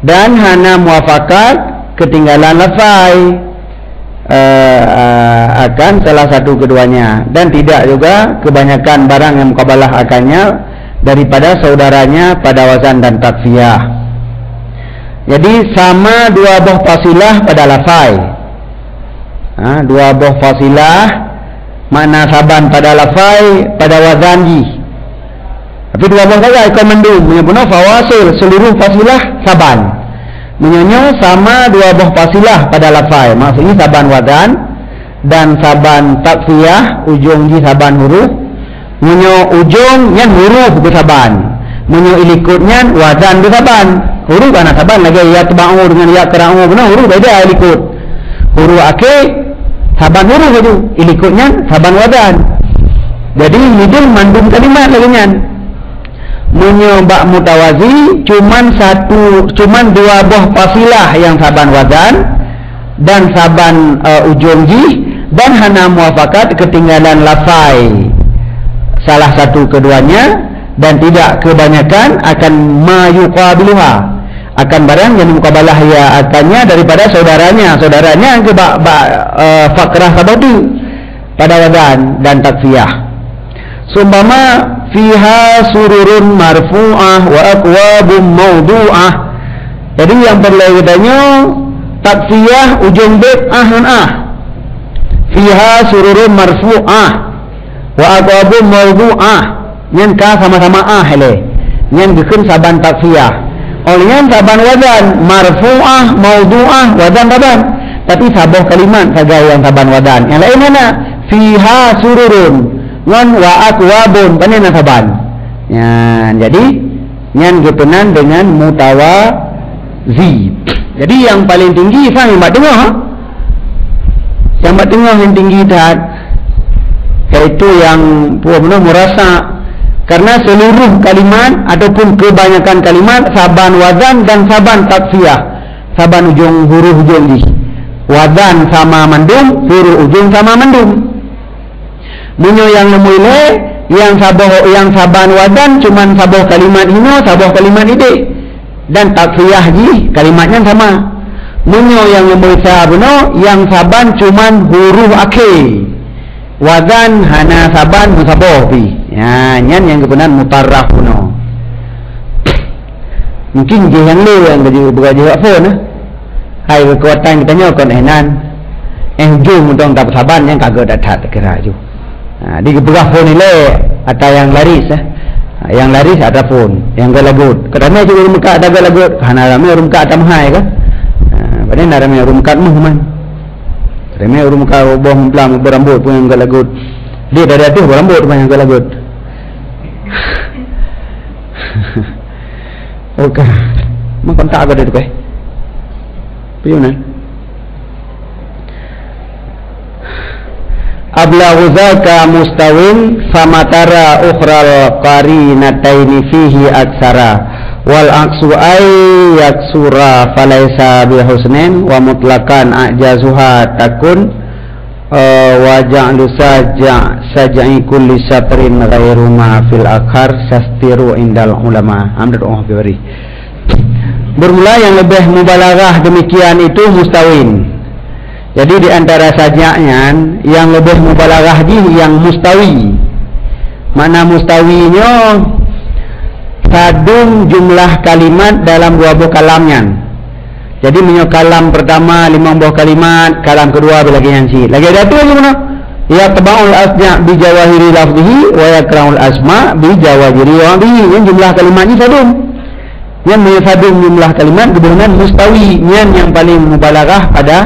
dan hana muafakat ketinggalan lafai akan salah satu keduanya, dan tidak juga kebanyakan barang yang mukabalah akannya daripada saudaranya pada wazan dan takfiyah. Jadi sama dua buah fasilah pada lafai. Dua buah fasilah makna saban pada lafai pada wazan ji. Tapi dua buah fasilah ikut mendung menyebutnya fawasil, seluruh fasilah saban. Menyonya sama dua buah fasilah pada lafai, maksudnya saban wazan dan saban takfiyah, ujung ji saban huruf. Menyo ujung nyan huruf ke saban, menyo ilikutnya wazan ke saban. Huruf anak saban lagi ya teba'u dengan ya kera'u benar huruf beda ilikut. Huruf akhir saban huruf itu, ilikutnya saban wadan. Jadi hidul mandum kalimat lagi nyan. Menyebab mutawazi cuman dua buah fasilah yang saban wadan dan saban ujung ji, dan hana muafakat ketinggalan lafai salah satu keduanya, dan tidak kebanyakan akan mayuqabiluha, akan barang yang mukabalah ya akannya daripada saudaranya yang ke fakrah sabadu pada wadan dan takfiyah. Sumpama fiha sururun marfu'ah wa aqwabum mawdu'ah. Jadi yang perlu katanya takfiyah ujung bait fiha sururun marfu'ah wa aqwabum mawdu'ah. Nyen ka sama-sama hele. Nyen gekeun saban takfiyah. Olehnya saban wadan marfu'ah mawdu'ah wadan saban. Tapi sabuh kalimat saja yang saban wadan. Yang lain mana? Fiha sururun wan wa aqwabun panena saban. Ya, jadi nyan gepenan dengan mutawazi. Jadi yang paling tinggi sang yang dengar. Yang dengar yang tinggi dah, yaitu yang benar merasa, karena seluruh kalimat ataupun kebanyakan kalimat saban wazan dan saban takfiyah, saban ujung huruf ujung di wazan sama mandum, huruf ujung sama mandum. Munyo yang nemuile yang saban wazan cuman sabuh kalimat hino, sabuh kalimat ide, dan takfiyah ji kalimatnya sama. Munyo yang nemuisa beno yang saban cuman huruf akhir, wazan hana saban musaboh pi. Ya, nyan yang kebenaran mutarraf kuno. Mungkin je yang lu yang begaji phone hai kekuatan kita nyokon enan. Jum untuk tak saban yang kagak datat kira ju. Di beberapa phone ni ada yang laris yang laris ada phone yang galagut. Kerana juga rumka ada galagut, hana ramai rumka ada mahai kan. Pada ni ramai rumka muhman. Ramai rumka boh memplam berambut pun yang galagut. Dia dari hati berambut pun yang galagut. Okey. Mak kontak ada tu ke? Piunan. Ablaghu zaka mustawin famatara ukhral qarinataini fihi aksara wal aksu ay yaksura falaysa bihusnin wa mutlaqan ajazuha takun wa ja'lu sajai kulli satrin ghairu ma fil akhar sastiru indal ulama. Amdad beri. Bermula yang lebih mubalaghah demikian itu mustawin. Jadi di antara sajaknya yang lebih mubalaghah yang mustawi. Mana mustawinya? Sadung jumlah kalimat dalam dua buah kalamnya. Jadi minyak kalam pertama 5 buah kalimat, kalam kedua lagi nyansi. Lagi ada tu lagi mana? Ya tabaul asma' bi jawahiri lafzihi wa yakraul asma' bi jawahiri lafzihi. Yang jumlah kalimatnya sadung. Yang menyesadung jumlah kalimat gebunan mustawi, yang paling mubalaghah pada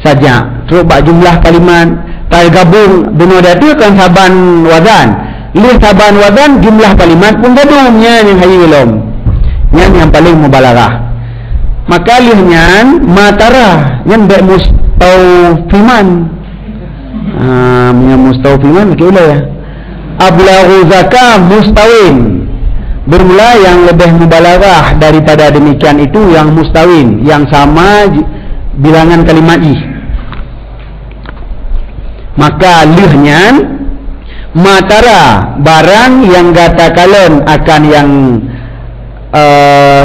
sajak. Terus bak jumlah kalimat tergabung benar datu kan saban wazan. Lih saban wazan jumlah kalimat pun gadung yang hayilom. Yang paling mubalaghah. Maka lihnya matara yang bek mustaufiman. Mustaufiman kira ya. Ablaghu zakah mustawin. Bermula yang lebih mubalaghah daripada demikian itu yang mustawin, yang sama bilangan kalimat i. Maka lihnya matara barang yang gatakalon akan yang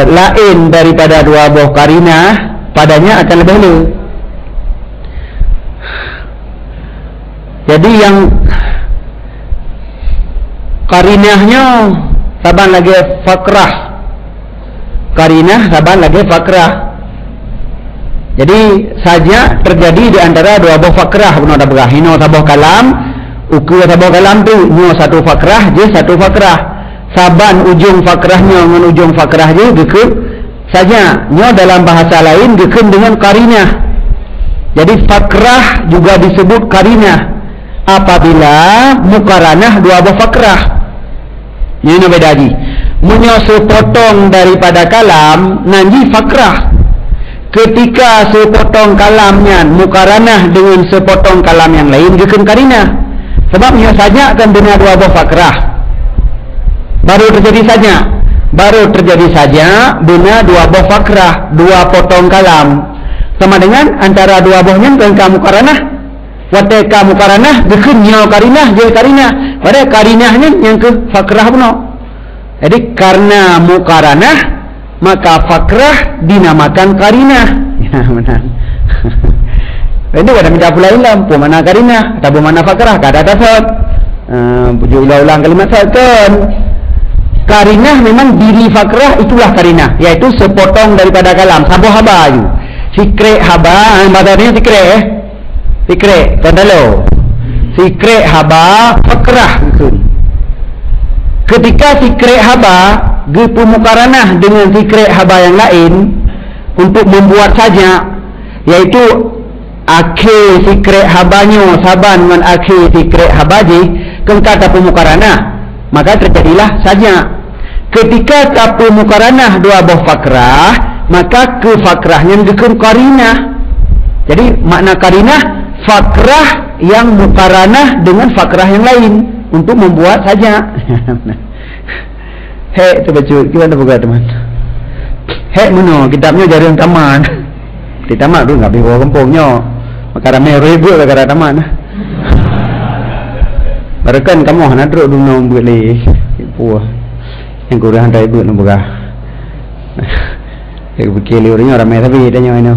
lain daripada dua buah karinah padanya akan lebih lu. Jadi yang karinahnya saban lagi fakrah, karinah saban lagi fakrah. Jadi saja terjadi di antara dua buah fakrah benar dah berah. Hino sabuh kalam, uku sabuh kalam tu nyo satu fakrah je satu fakrah. Saban ujung fakrahnya dengan ujung fakrah je gekut saja. Nyo dalam bahasa lain gekut dengan karinah. Jadi fakrah juga disebut karinah apabila mukaranah dua buah fakrah. Ini beda lagi. Munyo sepotong daripada kalam nanti fakrah. Ketika sepotong kalamnya mukaranah dengan sepotong kalam yang lain gekut karinah. Sebabnya saja akan benar dua buah fakrah. Baru terjadi saja bina dua buah fakrah, dua potong kalam. Sama dengan antara dua buahnya dengan kamu karanah. Wate kamu karanah, gekennya karinah, je karinah. Pada karinahnya yang ke fakrah benar. Jadi karena mukaranah maka fakrah dinamakan karinah. Ya benar. Ini ada minta pula ilam, pu mana karinah, tabu mana fakrah, kada tasab. Pujuk ulang kalimat sakan. Karinah memang diri fakrah itulah karinah, yaitu sepotong daripada kalam sabuh haba ju. Sikre haba, maksudnya sikre tandalo. Sikre haba fakrah gitu. Ketika sikre haba gepumukaranah dengan sikre haba yang lain untuk membuat saja, yaitu akhir sikre habanyo saban dengan akhir sikre habaji kengkata pumukaranah, maka terjadilah saja. Ketika tapu mukaranah dua buah fakrah, maka ke fakrahnya gekun karinah. Jadi makna karinah fakrah yang mukaranah dengan fakrah yang lain untuk membuat saja. Hei, coba cuy, kita ada buka teman. Hei, mana kitabnya jari yang taman. Di taman tu nggak bisa kempungnya. Maka ramai ribu gara taman. Barakan kamu hendak duduk dulu buat leh. Puah. Yang kurang dari buat nak buka. Yang fikir liurnya ramai tapi tanya ini.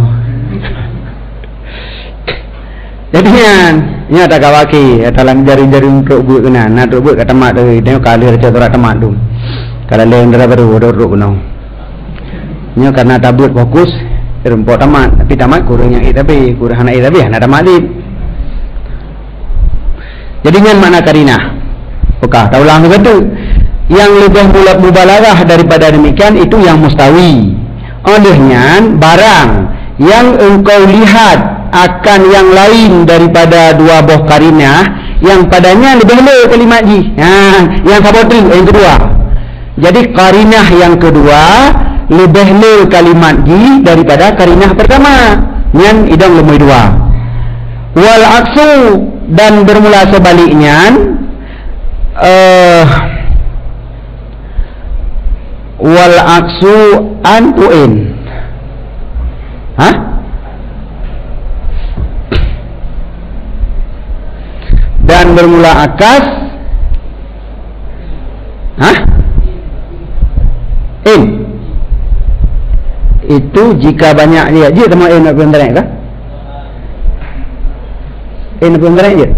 Jadi ni ada kawaki, talang jari-jari untuk buat kena, nak buat kat tamat tu, tengok kali ada cara tamat tu. Kalau lain dah baru duduk kena. Ni karena tak buat fokus, rumput tamat, tapi tamat kurang yang tapi kurang anak tapi anak tamat lip. Jadi ni makna karinah. Okah, tahu lang betul. Yang lebih mubalaghah daripada demikian itu yang mustawi. Olehnya barang yang engkau lihat akan yang lain daripada dua buah karinah yang padanya lebih le kalimat ji. Yang sabotri yang kedua. Jadi karinah yang kedua lebih le kalimat ji daripada karinah pertama. Yang idang lemui dua. Wal aksu dan bermula sebaliknya wal aksu antuin. Dan bermula akas in. Itu jika banyak dia sama in nak berantara kah? In berantara je.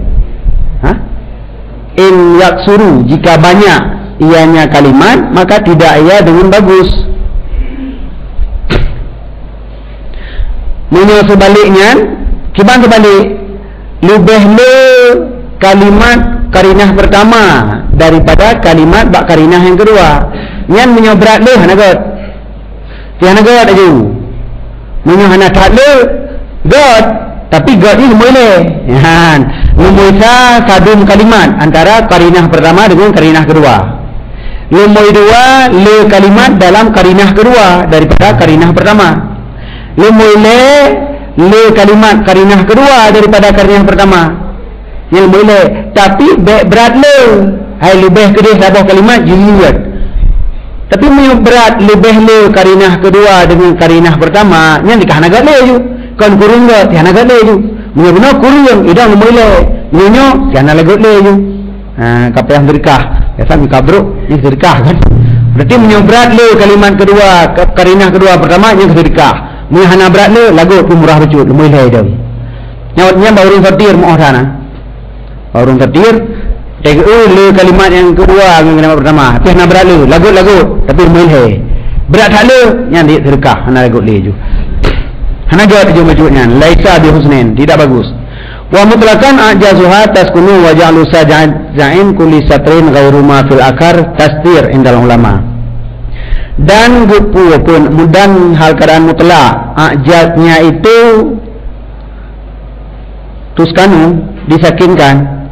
In yaksuru jika banyak ianya kalimat maka tidak ia dengan bagus. Menurut sebaliknya, kibang sebalik lebih le kalimat karinah pertama daripada kalimat bak karinah yang kedua. Yang menyobrat le nagot. tiada god aja. Munyo hana tak le god, tapi god ni semua le. Han, lumui sadum kalimat antara karinah pertama dengan karinah kedua. Lumui dua le kalimat dalam karinah kedua daripada karinah pertama. Lumui le kalimat karinah kedua daripada karinah pertama. Yang boleh, tapi berat le. Hai lebih ke dia sabah kalimat jilid. Tapi berat lebih le karinah kedua dengan karinah pertama, yang dikah naga le ju. Kan kurung ke, tiada naga le ju. Benar kurung, idang boleh. Nyo tiada naga le ju. Kapal yang berkah. Biasa ni kabruk, ni sedekah kan. Berarti berat le kalimat kedua, karinah kedua pertama yang sedekah. Hana berat le lagu tu murah becut, boleh dah. Nyawatnya baru fatir mau sana. Baru fatir le kalimat yang kedua dengan kalimat pertama. Tapi nak berat le lagu tapi boleh. Berat tak le yang dia sedekah hana lagu le ju. Hana jawab je macamnya laisa bi husnin, tidak bagus. Wa mutlaqan ajazuha taskunu wa ja'lu saja'in kulli satrin ghairu ma fil akar tasdir indal ulama. Dan buku pun mudan hal keadaan mutlak ajaznya itu tuskanu disakinkan.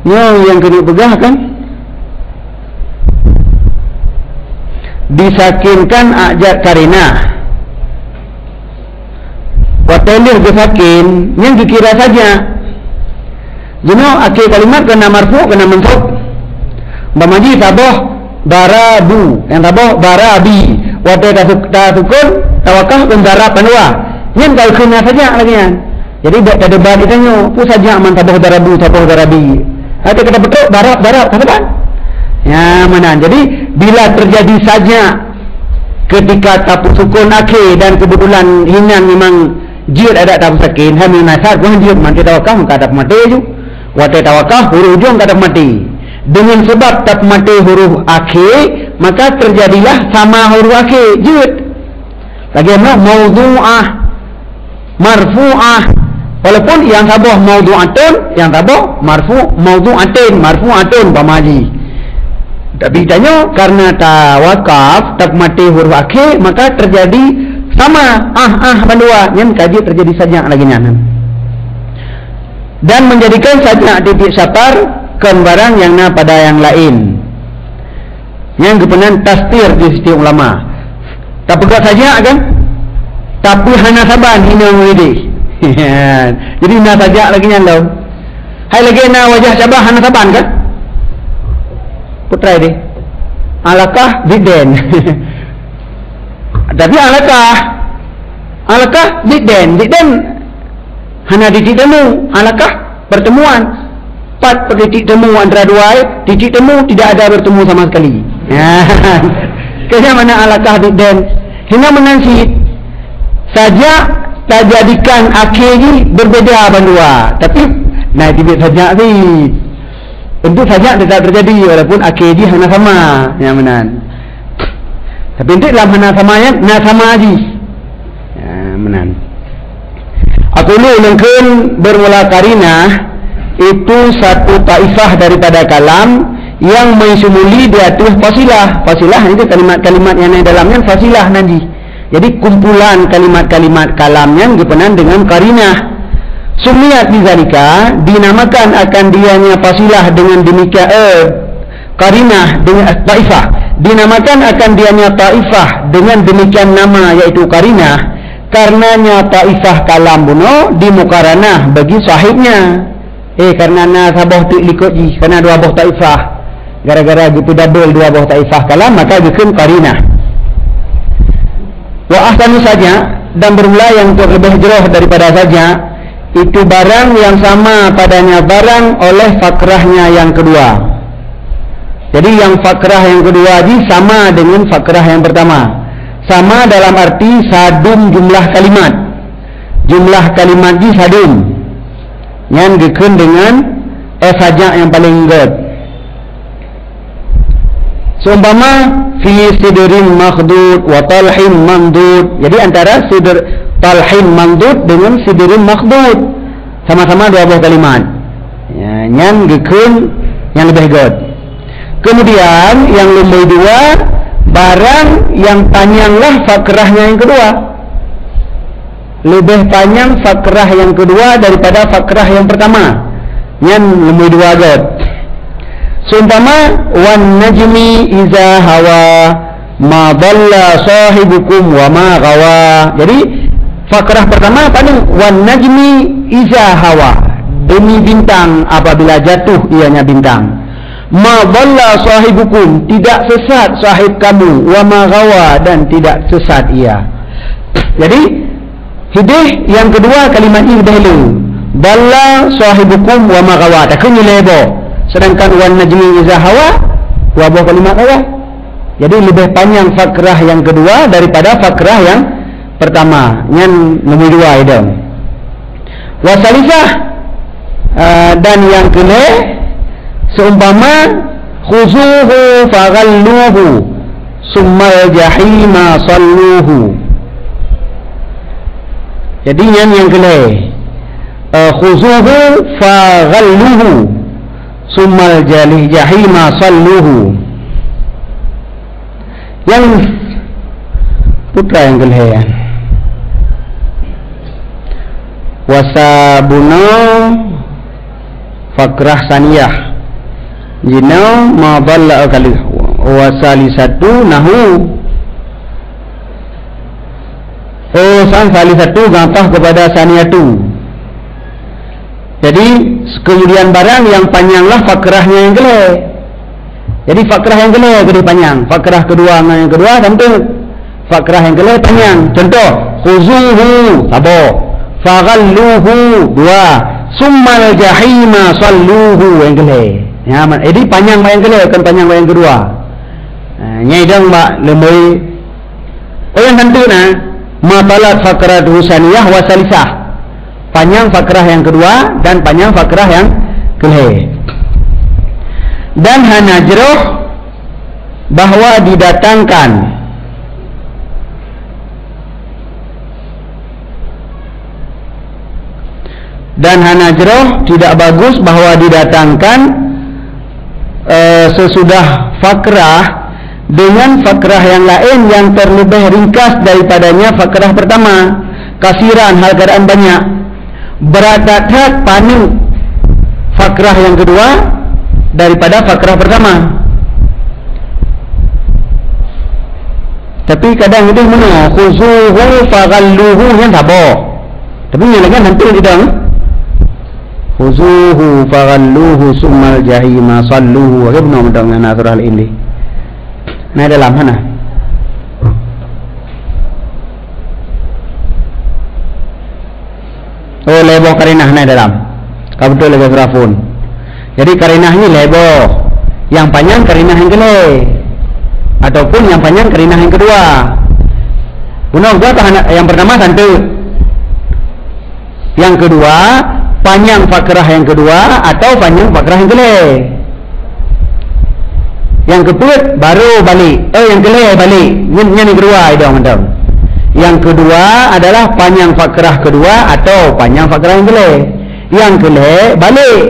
Yang kena pegah kan disakinkan ajat karinah watelih disakin yang dikira saja jenuh akhir kalimat kena marfu kena mansub bamaji taboh barabu yang taboh barabi watel tasukun tawakah dan darab panua yang kalau kena saja lagi kan. Jadi tak ada balik tanya pun saja aman taboh barabu taboh barabi ada kata betul darab kata kan ya mana. Jadi bila terjadi saja ketika tapu sukun akhir dan kebetulan hinan memang jid ada tapu sakin hamil nasar bukan jid mati tawakah maka ada mati ju wate tawakah huruf ujung kata mati dengan sebab tapu mati huruf akhir maka terjadilah sama huruf akhir jid bagaimana mawdu'ah marfu'ah walaupun yang sabah mawdu'atun yang sabah marfu'atun pamaji. Tapi tanya karena tawakaf tak mati huruf akhir maka terjadi sama bandua yang kaji terjadi saja lagi nyanan dan menjadikan saja titik syafar kan barang yang pada yang lain yang kepenan tastir di sisi ulama tak pegat saja kan tapi hana saban hina murid jadi na saja lagi nyalau hai lagi na wajah cabah hana saban kan putra dia alakah biden tapi alakah biden hana titik temu alakah pertemuan 4 titik temu antara dua titik temu tidak ada bertemu sama sekali kerana mana alakah biden hingga menansi saja tak jadikan akhir ini berbeza bandua tapi nah tibit saja sih tentu saja tidak terjadi walaupun akhir dia hana sama yang menan tapi untuk dalam hana sama yang na sama aja ya menan aku lu mungkin bermula karinah itu satu taifah daripada kalam yang mensumuli di atas fasilah itu kalimat-kalimat yang ada dalamnya fasilah nanti jadi kumpulan kalimat-kalimat kalam yang dipenan dengan karinah. Sumiyat bizalika dinamakan akan dianya fasilah dengan demikian karinah dengan taifah dinamakan akan dianya taifah dengan demikian nama yaitu karinah karenanya taifah kalam buno dimukaranah bagi sahibnya karena sabah tu likut ji karena dua buah taifah gara-gara gitu double dua buah taifah kalam maka bikin karinah wa ahsanu saja dan bermula yang lebih jeroh daripada saja itu barang yang sama padanya barang oleh fakrahnya yang kedua. Jadi yang fakrah yang kedua ini sama dengan fakrah yang pertama. Sama dalam arti sadum jumlah kalimat. Jumlah kalimat ini sadum. Yang dikun dengan sajak yang paling good. Seumpama fi sidrin makhdud wa talhin mamdud. Jadi antara sidr talhin mamdud dengan sidrin makhdud sama-sama dua buah kalimat ya, yang dikun yang lebih good Kemudian yang nombor 2, barang yang panjanglah fakrahnya yang kedua. Lebih panjang fakrah yang kedua daripada fakrah yang pertama. Yang nombor 2 agak. Seumpama wan najmi iza hawa ma dhalla sahibukum wa ma gawa. Jadi fakrah pertama paling wan najmi iza hawa, demi bintang apabila jatuh ianya bintang. Ma dhalla sahibukum, tidak sesat sahib kamu, wa ma gawa, dan tidak sesat ia. Jadi hidih yang kedua kalimat ini dahulu. Dhalla sahibukum wa ma gawa, tak kena lebo. Sedangkan wan najmi iza hawa wa buah kalimat gawa. Jadi lebih panjang fakrah yang kedua daripada fakrah yang pertama. Yang nombor 2 itu. Wasalisah, dan yang kele seumpama khuzuhu faghalluhu summal jahima salluhu. Jadi yang kele khuzuhu faghalluhu summal jahima salluhu. Yang putra yang kele wasabuna fakrah saniyah jina ma dhalla kali wasalisatu nahu. Salisatu gantah kepada saniyatu. Jadi kemudian barang yang panjanglah fakrahnya yang gele. Jadi fakrah yang gele gede panjang. Fakrah kedua dengan yang kedua tentu fakrah yang gele panjang. Contoh khuzuhu sabo, faghalluhu 2, summal jahima salluhu yang gele. Ya, jadi panjang yang gele kan panjang yang kedua. Nyai dong mbak lemoi. Yang tentu nah matalat fakrah saniyah wa salisah. Panjang fakrah yang kedua dan panjang fakrah yang kelih. Dan hanajroh bahwa didatangkan. Dan hanajroh tidak bagus bahwa didatangkan sesudah fakrah dengan fakrah yang lain yang terlebih ringkas daripadanya fakrah pertama. Kasiran hal keadaan banyak. Beradat panik fakrah yang kedua daripada fakrah pertama. Tapi kadang itu mana khuzuhu faghalluhu yang tabo. Tapi yang lagi nanti tidak. Khuzuhu faghalluhu summal jahima salluhu. Apa benar dengan surah ini? Nah dalam mana? Oh lebo karinah na dalam. Kau betul lebo grafun. Jadi karinah ini lebo. Yang panjang karinah yang gele. Ataupun yang panjang karinah yang kedua. Bunuh gua yang pertama tentu. Yang kedua panjang fakrah yang kedua atau panjang fakrah yang gele. Yang keput baru balik. Yang gele balik. Yang kedua itu mantap. Yang kedua adalah panjang fakrah kedua atau panjang fakrah yang gele. Yang gele balik.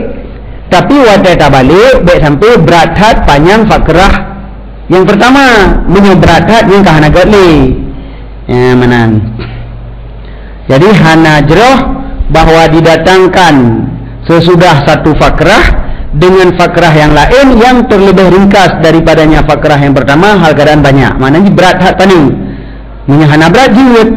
Tapi wadah tak balik baik sampai berat panjang fakrah yang pertama. Punya berat yang kahana gele. Ya manan. Jadi hanajroh bahwa didatangkan sesudah satu fakrah dengan fakrah yang lain yang terlebih ringkas daripadanya fakrah yang pertama hal keadaan banyak. Maknanya berat hak tani. Menyahana berat jiwit.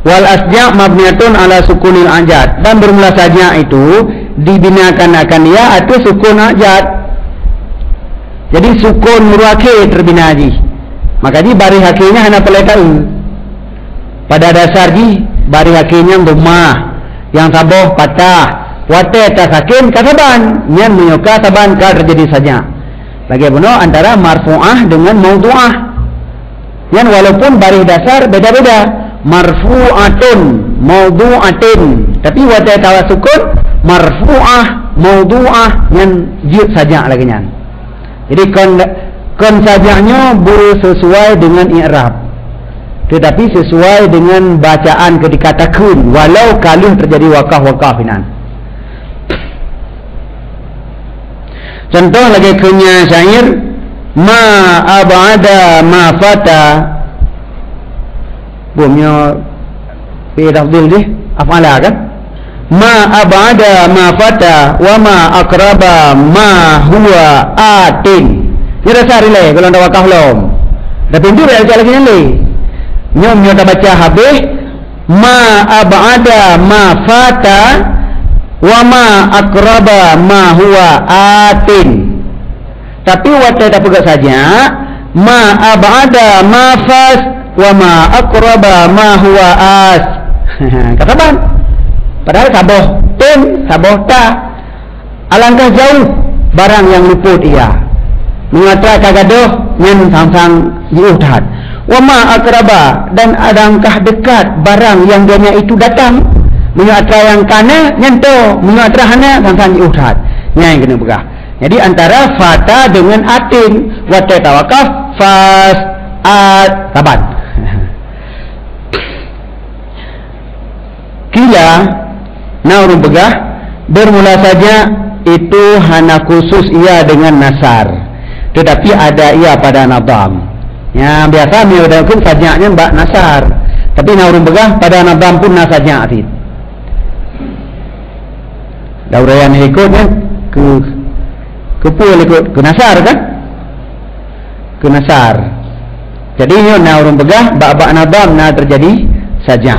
Wal asja' mabniatun ala sukunil ajad. Dan bermula saja itu dibinakan akan dia atau sukun ajad. Jadi sukun muruake terbina haji. Maka di bari hakinya hana pelekau. Pada dasar di bari hakinya rumah yang saboh patah. Wate tasakin kasaban. Yang menyuka saban kal terjadi saja. Bagaimana antara marfu'ah dengan maudhu'ah. Yang walaupun baris dasar beda-beda. Marfu'atun, maudhu'atin. Tapi wajah tawa sukun marfu'ah, maudhu'ah yang jid saja lagi nyan. Jadi kon sajanya sesuai dengan i'rab. Tetapi sesuai dengan bacaan ketika takun walau kalih terjadi wakaf-wakaf inan. Contoh lagi kunya syair, ma ab'ada ma fata, bumnya tafdil deh af'ala kan, ma ab'ada ma fata wa ma akraba ma huwa atin. Ni rasa rilai kalau ndak wakaf lom. Dah pintu dah lagi ni. Nyom dah baca habis ma ab'ada ma fata wa ma akraba ma huwa atin. Tapi waktu tak pegang saja ma ab'ada ma fas wa ma akraba ma huwa as. Kata bang, padahal saboh tin, saboh ta. Alangkah jauh barang yang luput ia. Mengatra kagadoh nyen sang-sang diutat. Wa ma akraba, dan alangkah dekat barang yang dunia itu datang. Mengatra yang kana nyen-to, mengatra hana sang-sang diutat. Nyai kena pegah. Jadi antara fata dengan atin, wa tawakaf fas at taban. Kila naurun begah bermula saja itu hana khusus ia dengan nasar, tetapi ada ia pada nadam. Ya biasa miudakan sajanya mbak nasar, tapi naurun begah pada nadam pun nasajnya atit. Daurayan ikutnya ke pul ikut ke nasar kan? Ke nasar. Jadi ini naurun begah bak nadam na terjadi saja.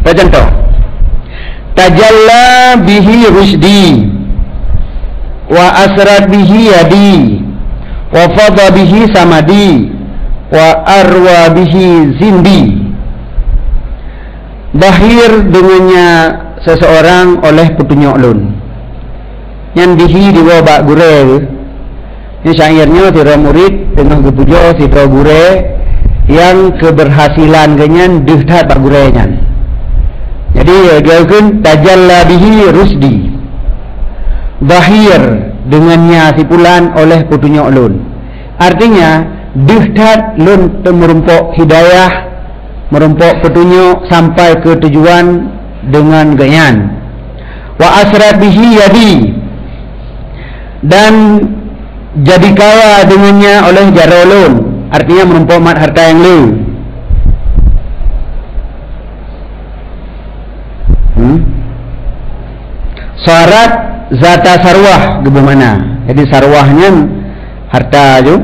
Contoh, tajalla bihi rusdi wa asrat bihi yadi wa fadha bihi samadi wa arwa bihi zindi. Bahir dengannya seseorang oleh petunjuk lun. Yang bihi dibawa bak gure. Ini syairnya tira murid dengan kepujo tira gure yang keberhasilan genyan dihtat bak gure nyan. Jadi gaukun tajalla bihi rusdi, bahir dengannya sipulan oleh petunjuk lun. Artinya dihtat lun merumpok hidayah, merumpok petunjuk sampai ke tujuan dengan ganyan. Wa asrat bihi yadi, dan jadi kaya dengannya oleh jarolun, artinya merumpok mat harta yang lu. Syarat zata sarwah bagaimana? Jadi sarwahnya harta itu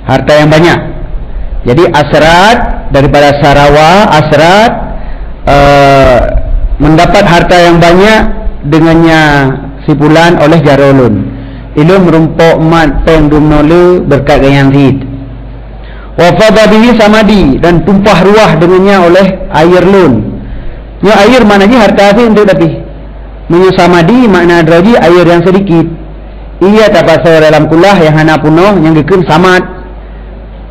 harta yang banyak. Jadi asrat daripada sarawa, asrat mendapat harta yang banyak dengannya sipulan oleh jarolun. Ilu merumpok mat pengdumnolu berkat gayang hid. Wa fadha bihi samadi, dan tumpah ruah dengannya oleh air lun. Ya air maknanya harta itu untuk tapi menyesamadi makna adraji air yang sedikit. Ia tak pasal dalam kulah yang hana punoh yang gekun samat.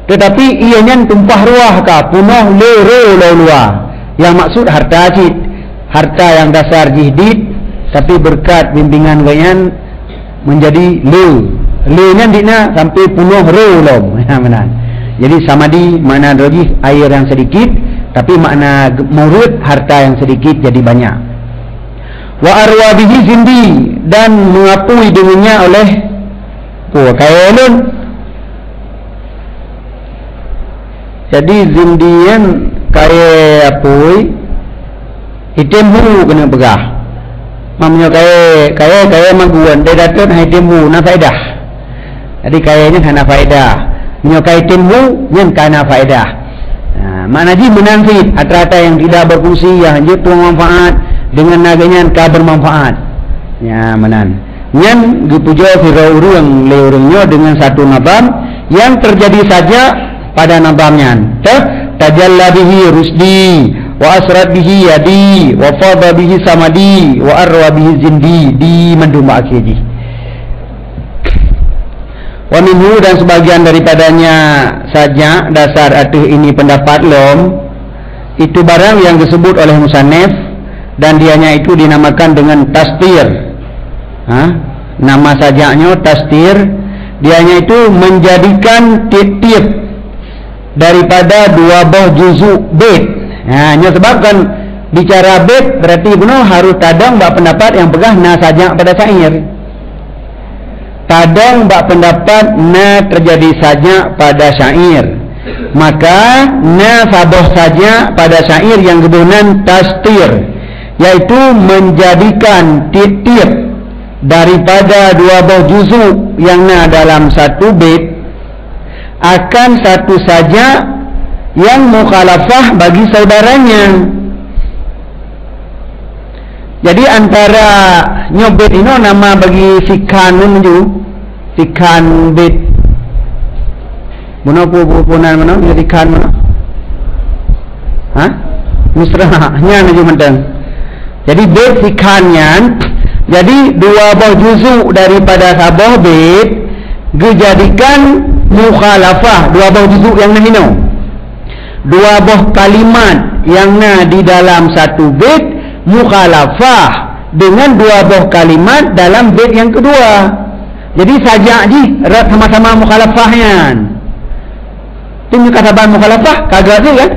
Tetapi ianya tumpah ruah ka punoh lero luar. Yang maksud harta cid, harta yang dasar jihdid, tapi berkat bimbingan ganyan menjadi le-nya dina sampai punoh rolom. Jadi samadi makna adraji air yang sedikit, tapi makna murid harta yang sedikit jadi banyak. Wa arwa bihi zindi, dan mengapui dengannya oleh kailun. Jadi zindian kaya apui hitemhu kena pegah. Mamnya kaya maguan dia datang hitemhu na faedah. Jadi kayanya hana faedah. Nyokai hitemhu nyen kana faedah. Makna ji menanfit harta yang tidak berfungsi, yang hanya tuang manfaat dengan naganya ka bermanfaat. Ya menan. Nyen dipujo firau yang leurungnya dengan satu nabam yang terjadi saja pada nabamnya. Tajalla bihi rusdi wa asrat bihi yadi wa fadha bihi samadi wa arwa bihi zindi, di menduma akhiri. Wa minhu, dan sebagian daripadanya saja dasar atuh ini pendapat lom, itu barang yang disebut oleh musannif, dan dianya itu dinamakan dengan tastir. Nama sajanya tastir. Dianya itu menjadikan tiap-tiap daripada dua buah juzuk bait. Hanya sebabkan bicara bait berarti benar harus kadang bak pendapat yang pegah na sajak pada syair. Kadang bak pendapat na terjadi sajak pada syair. Maka na saboh saja pada syair yang kebunan tastir, yaitu menjadikan titik daripada dua buah juzuk yang na dalam satu bait akan satu saja yang mukhalafah bagi saudaranya. Jadi antara nyobet ini nama bagi sikan menuju sikan bait mana punan mana sikan mana musrahnya menuju mentang. Jadi bait sikannya, jadi dua buah juzuk daripada sabah bait dijadikan mukhalafah dua buah juzuk yang nahino, dua buah kalimat yang na di dalam satu bait mukhalafah dengan dua buah kalimat dalam bait yang kedua. Jadi sajak ji sama-sama mukhalafahnya. Ini kasaban mukhalafah kagak je kan?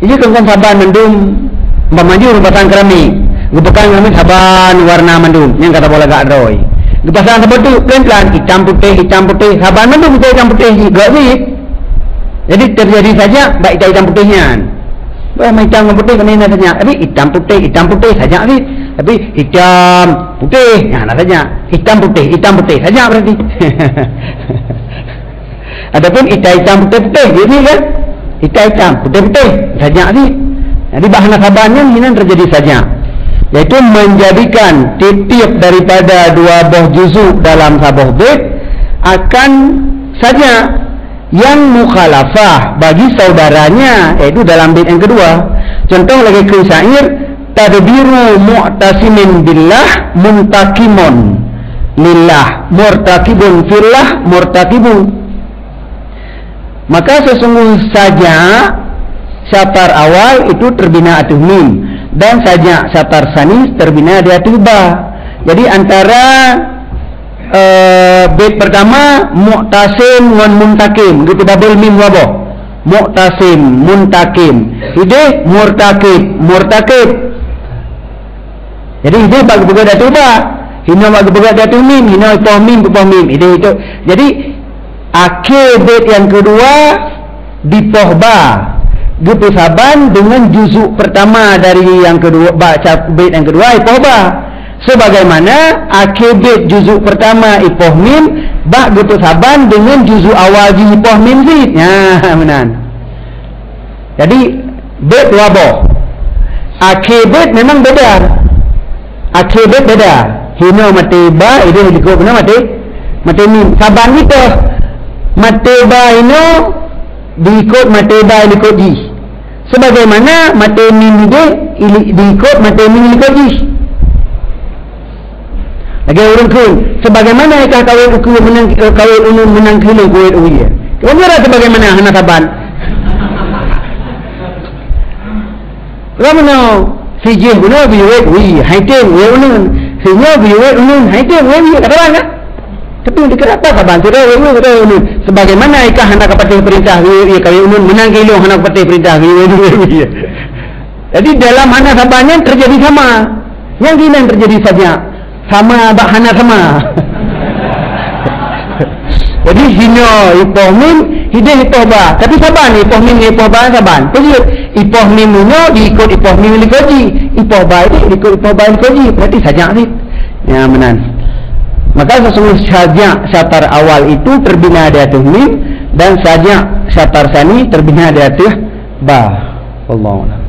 Ini kan saban mendung memaju rumpasan keramik. Gupakan kami saban warna mendung yang kata bola gak roy. Gupasan seperti pelan-pelan hitam putih saban mendung hitam putih gak sih. Jadi terjadi saja baik hitam putihnya. Macam putih kena saja, tapi hitam putih saja ni. Tapi hitam putih, ya nak saja. Hitam putih saja berarti. Adapun hitam putih, ini kan hitam putih saja ni. Jadi bahan sabannya ini terjadi saja, yaitu menjadikan titik daripada dua buah juzuk dalam sabah bait akan saja yang mukhalafah bagi saudaranya, yaitu dalam bait yang kedua. Contoh lagi ke syair tadbiru mu'tasimin billah muntakimun lillah murtakibun fillah murtakibun. Maka sesungguh saja syatar awal itu terbina atus mim dan saja syatar sani terbina di atus ba. Jadi antara bait pertama mu'tasim wan muntakim gitu double mim wabo. Mu'tasim muntakim ide murtakib. Jadi ide bagi berbeda tuba hina bagi berbeda tu mim hina ipoh mim ide itu. Jadi akhir bait yang kedua dipohba gitu saban dengan juzuk pertama dari yang kedua baca bait yang kedua ipohba. Sebagaimana akhir bait juzuk pertama ipoh mim bak gitu saban dengan juzuk awal ji ipoh mim zid. Ya menan. Jadi bait wabo. Akhir bait memang beda. Akhir bait beda. Hina mati ba itu dikut benar mati mim. Saban kita mati ba ino diikut mati ba ikut ji. Sebagaimana mati mim dia diikut mati mim ikut ji. Lagi orang kun sebagaimana ikah kawin ukul menang kawin umum menang kilo kuit uya. Kamu rasa sebagaimana hana saban? Kamu no sijih guna biwet uya, haiteng uya unun, sijih biwet unun, haiteng uya kata orang kan? Tapi untuk apa saban? Sudah unun. Sebagaimana ikah hana kapatih perintah uya kawin unun menang kilo hana kapatih perintah uya. Jadi dalam hana sabannya terjadi sama. Yang ini terjadi saja. Sama bahana sama. Jadi hina ipoh mim hideh ipoh ba. Tapi saban ipoh mim ipoh ba saban. Jadi ipoh mim nya diikut ipoh mim likoji. Ipoh ba itu diikut ipoh ba likoji. Berarti sajak ni. Ya menan. Maka sesungguhnya sajak syatar awal itu terbina di atas mim dan sajak syatar sani terbina di atas ba. Wallahu a'lam.